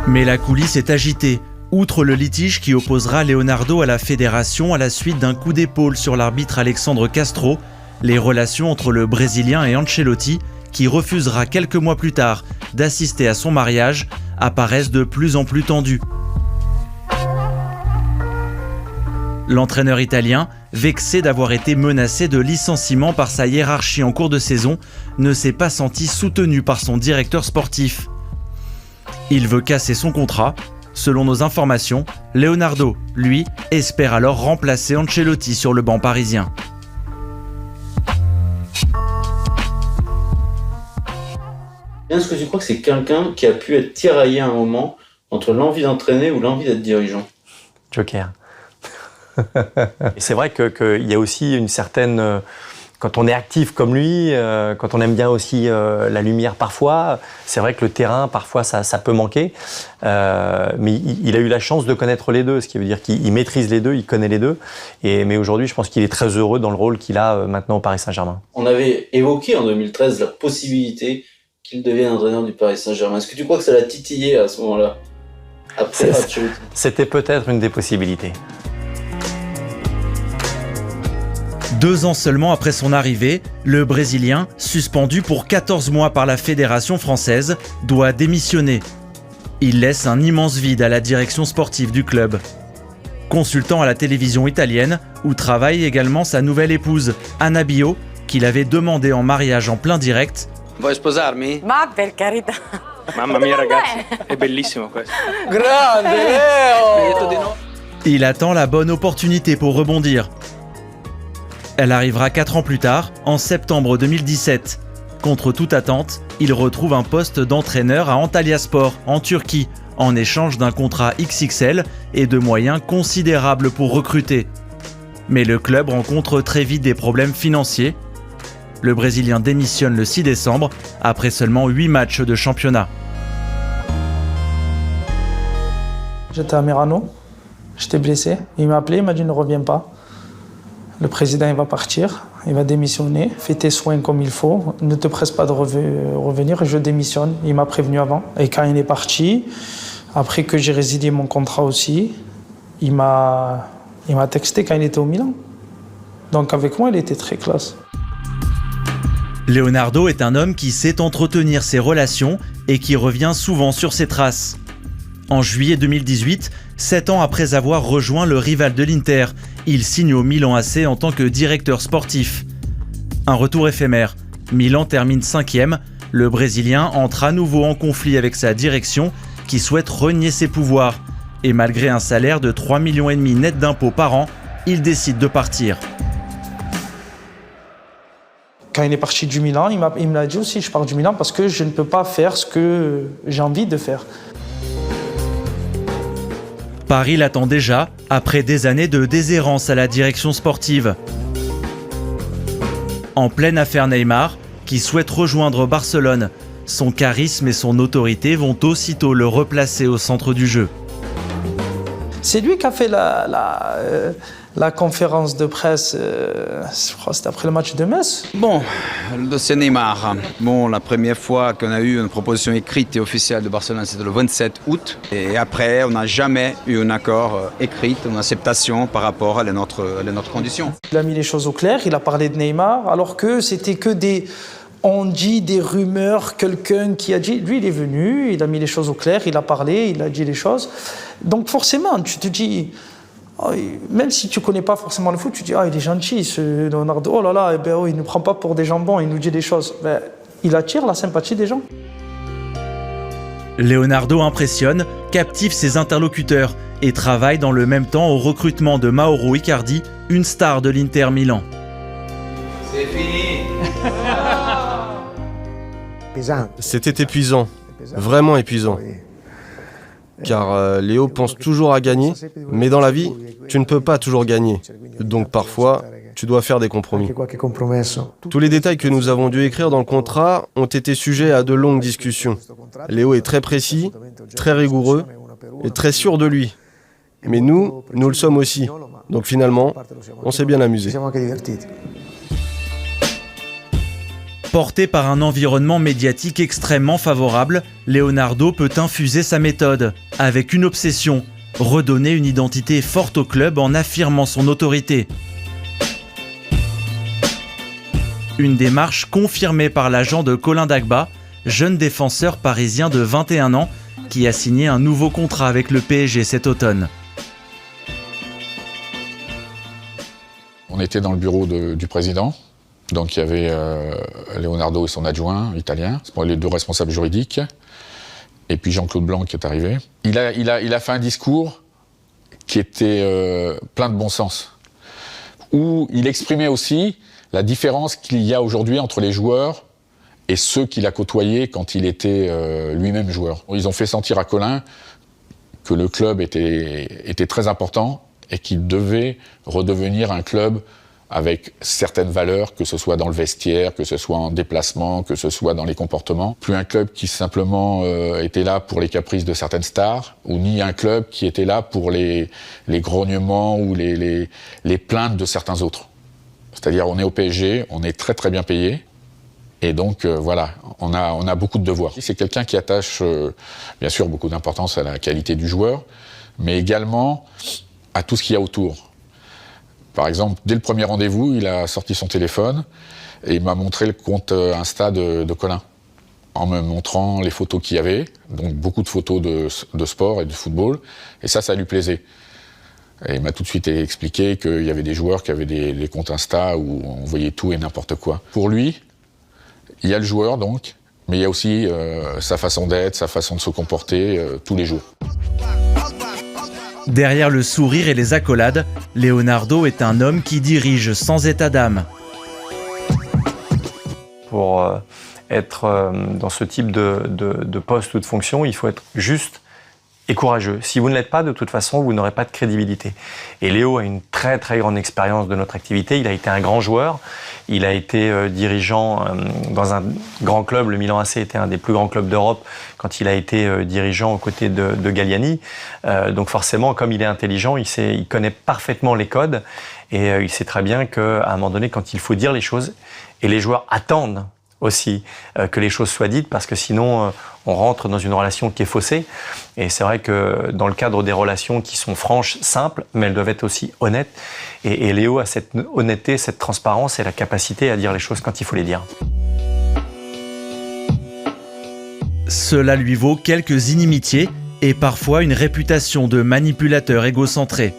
Mais la coulisse est agitée. Outre le litige qui opposera Leonardo à la fédération à la suite d'un coup d'épaule sur l'arbitre Alexandre Castro, les relations entre le Brésilien et Ancelotti, qui refusera quelques mois plus tard d'assister à son mariage, apparaissent de plus en plus tendues. L'entraîneur italien, vexé d'avoir été menacé de licenciement par sa hiérarchie en cours de saison, ne s'est pas senti soutenu par son directeur sportif. Il veut casser son contrat. Selon nos informations, Leonardo, lui, espère alors remplacer Ancelotti sur le banc parisien. Est-ce que tu crois que c'est quelqu'un qui a pu être tiraillé à un moment entre l'envie d'entraîner ou l'envie d'être dirigeant? Joker. C'est vrai qu'il y a aussi une certaine... Quand on est actif comme lui, quand on aime bien aussi la lumière parfois, c'est vrai que le terrain, parfois, ça peut manquer. Mais il a eu la chance de connaître les deux, ce qui veut dire qu'il maîtrise les deux, il connaît les deux. Mais aujourd'hui, je pense qu'il est très heureux dans le rôle qu'il a maintenant au Paris Saint-Germain. On avait évoqué en 2013 la possibilité qu'il devienne entraîneur du Paris Saint-Germain. Est-ce que tu crois que ça l'a titillé à ce moment-là, après maturité? C'était peut-être une des possibilités. 2 ans seulement après son arrivée, le Brésilien, suspendu pour 14 mois par la Fédération française, doit démissionner. Il laisse un immense vide à la direction sportive du club. Consultant à la télévision italienne, où travaille également sa nouvelle épouse, Anna Bio, qu'il avait demandé en mariage en plein direct. Vuoi sposarmi? Ma per carità. Mamma mia ragazzi, è bellissimo questo. Grande Leo! Il attend la bonne opportunité pour rebondir. Elle arrivera 4 ans plus tard, en septembre 2017. Contre toute attente, il retrouve un poste d'entraîneur à Antalyaspor, en Turquie, en échange d'un contrat XXL et de moyens considérables pour recruter. Mais le club rencontre très vite des problèmes financiers. Le Brésilien démissionne le 6 décembre, après seulement 8 matchs de championnat. J'étais à Merano, j'étais blessé. Il m'a appelé, il m'a dit ne reviens pas. Le président il va partir, il va démissionner, fais tes soins comme il faut, ne te presse pas de revenir et je démissionne. Il m'a prévenu avant. Et quand il est parti, après que j'ai résilié mon contrat aussi, il m'a texté quand il était au Milan. Donc avec moi, il était très classe. Leonardo est un homme qui sait entretenir ses relations et qui revient souvent sur ses traces. En juillet 2018, 7 ans après avoir rejoint le rival de l'Inter, il signe au Milan AC en tant que directeur sportif. Un retour éphémère. Milan termine 5e. Le Brésilien entre à nouveau en conflit avec sa direction qui souhaite renier ses pouvoirs. Et malgré un salaire de 3,5 millions net d'impôts par an, il décide de partir. Quand il est parti du Milan, il me l'a dit aussi, je pars du Milan parce que je ne peux pas faire ce que j'ai envie de faire. Paris l'attend déjà, après des années de déshérence à la direction sportive. En pleine affaire Neymar, qui souhaite rejoindre Barcelone, son charisme et son autorité vont aussitôt le replacer au centre du jeu. C'est lui qui a fait la conférence de presse, je crois que c'était après le match de Metz. Bon, le dossier Neymar. Bon, la première fois qu'on a eu une proposition écrite et officielle de Barcelone, c'était le 27 août. Et après, on n'a jamais eu un accord écrit, une acceptation par rapport à notre condition. Il a mis les choses au clair, il a parlé de Neymar, alors que c'était que des... On dit des rumeurs, quelqu'un qui a dit... Lui, il est venu, il a mis les choses au clair, il a parlé, il a dit les choses. Donc forcément, tu te dis... Même si tu ne connais pas forcément le foot, tu te dis « Ah, il est gentil, ce Leonardo. Oh là là, eh ben, il ne nous prend pas pour des jambons, il nous dit des choses. » Il attire la sympathie des gens. Leonardo impressionne, captive ses interlocuteurs et travaille dans le même temps au recrutement de Mauro Icardi, une star de l'Inter Milan. C'est fini. C'était épuisant, vraiment épuisant. Car Léo pense toujours à gagner, mais dans la vie, tu ne peux pas toujours gagner. Donc parfois, tu dois faire des compromis. Tous les détails que nous avons dû écrire dans le contrat ont été sujets à de longues discussions. Léo est très précis, très rigoureux et très sûr de lui. Mais nous le sommes aussi. Donc finalement, on s'est bien amusé. Porté par un environnement médiatique extrêmement favorable, Leonardo peut infuser sa méthode, avec une obsession, redonner une identité forte au club en affirmant son autorité. Une démarche confirmée par l'agent de Colin Dagba, jeune défenseur parisien de 21 ans, qui a signé un nouveau contrat avec le PSG cet automne. On était dans le bureau du président. Donc il y avait Leonardo et son adjoint italien, les 2 responsables juridiques, et puis Jean-Claude Blanc qui est arrivé. Il a fait un discours qui était plein de bon sens, où il exprimait aussi la différence qu'il y a aujourd'hui entre les joueurs et ceux qu'il a côtoyés quand il était lui-même joueur. Ils ont fait sentir à Colin que le club était très important et qu'il devait redevenir un club avec certaines valeurs, que ce soit dans le vestiaire, que ce soit en déplacement, que ce soit dans les comportements. Plus un club qui simplement était là pour les caprices de certaines stars, ou ni un club qui était là pour les grognements ou les plaintes de certains autres. C'est-à-dire, on est au PSG, on est très très bien payé, et donc voilà, on a beaucoup de devoirs. C'est quelqu'un qui attache bien sûr beaucoup d'importance à la qualité du joueur, mais également à tout ce qu'il y a autour. Par exemple, dès le premier rendez-vous, il a sorti son téléphone et il m'a montré le compte Insta de Colin, en me montrant les photos qu'il y avait, donc beaucoup de photos de sport et de football, et ça lui plaisait. Et il m'a tout de suite expliqué qu'il y avait des joueurs qui avaient des comptes Insta où on voyait tout et n'importe quoi. Pour lui, il y a le joueur donc, mais il y a aussi sa façon d'être, sa façon de se comporter tous les jours. Derrière le sourire et les accolades, Leonardo est un homme qui dirige sans état d'âme. Pour être dans ce type de poste ou de fonction, il faut être juste et courageux. Si vous ne l'êtes pas, de toute façon, vous n'aurez pas de crédibilité. Et Léo a une très très grande expérience de notre activité. Il a été un grand joueur. Il a été dirigeant dans un grand club. Le Milan AC était un des plus grands clubs d'Europe quand il a été dirigeant aux côtés de Galliani. Donc forcément, comme il est intelligent, il connaît parfaitement les codes. Et il sait très bien qu'à un moment donné, quand il faut dire les choses, et les joueurs attendent aussi que les choses soient dites, parce que sinon on rentre dans une relation qui est faussée. Et c'est vrai que dans le cadre des relations qui sont franches, simples, mais elles doivent être aussi honnêtes. Et Léo a cette honnêteté, cette transparence et la capacité à dire les choses quand il faut les dire. Cela lui vaut quelques inimitiés et parfois une réputation de manipulateur égocentré.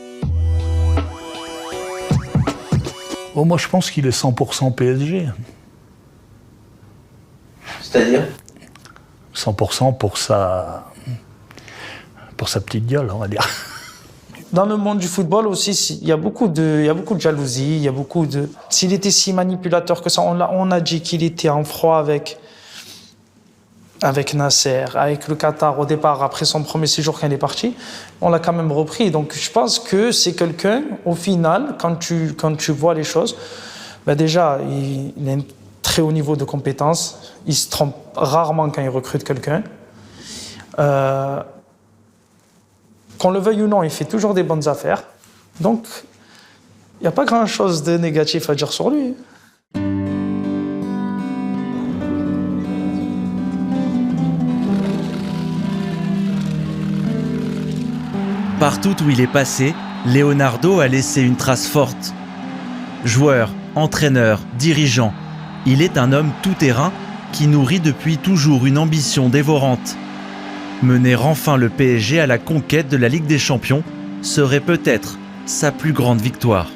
Bon, moi je pense qu'il est 100% PSG. C'est-à-dire 100% pour sa petite gueule, on va dire. Dans le monde du football aussi, il y a beaucoup de jalousie, il y a beaucoup de... S'il était si manipulateur que ça, on a dit qu'il était en froid avec Nasser, avec le Qatar au départ, après son premier séjour quand il est parti, on l'a quand même repris. Donc je pense que c'est quelqu'un, au final, quand tu vois les choses, ben déjà, il a un très haut niveau de compétences, il se trompe rarement quand il recrute quelqu'un. Qu'on le veuille ou non, il fait toujours des bonnes affaires. Donc, il n'y a pas grand-chose de négatif à dire sur lui. Partout où il est passé, Leonardo a laissé une trace forte. Joueur, entraîneur, dirigeant, il est un homme tout-terrain qui nourrit depuis toujours une ambition dévorante. Mener enfin le PSG à la conquête de la Ligue des Champions serait peut-être sa plus grande victoire.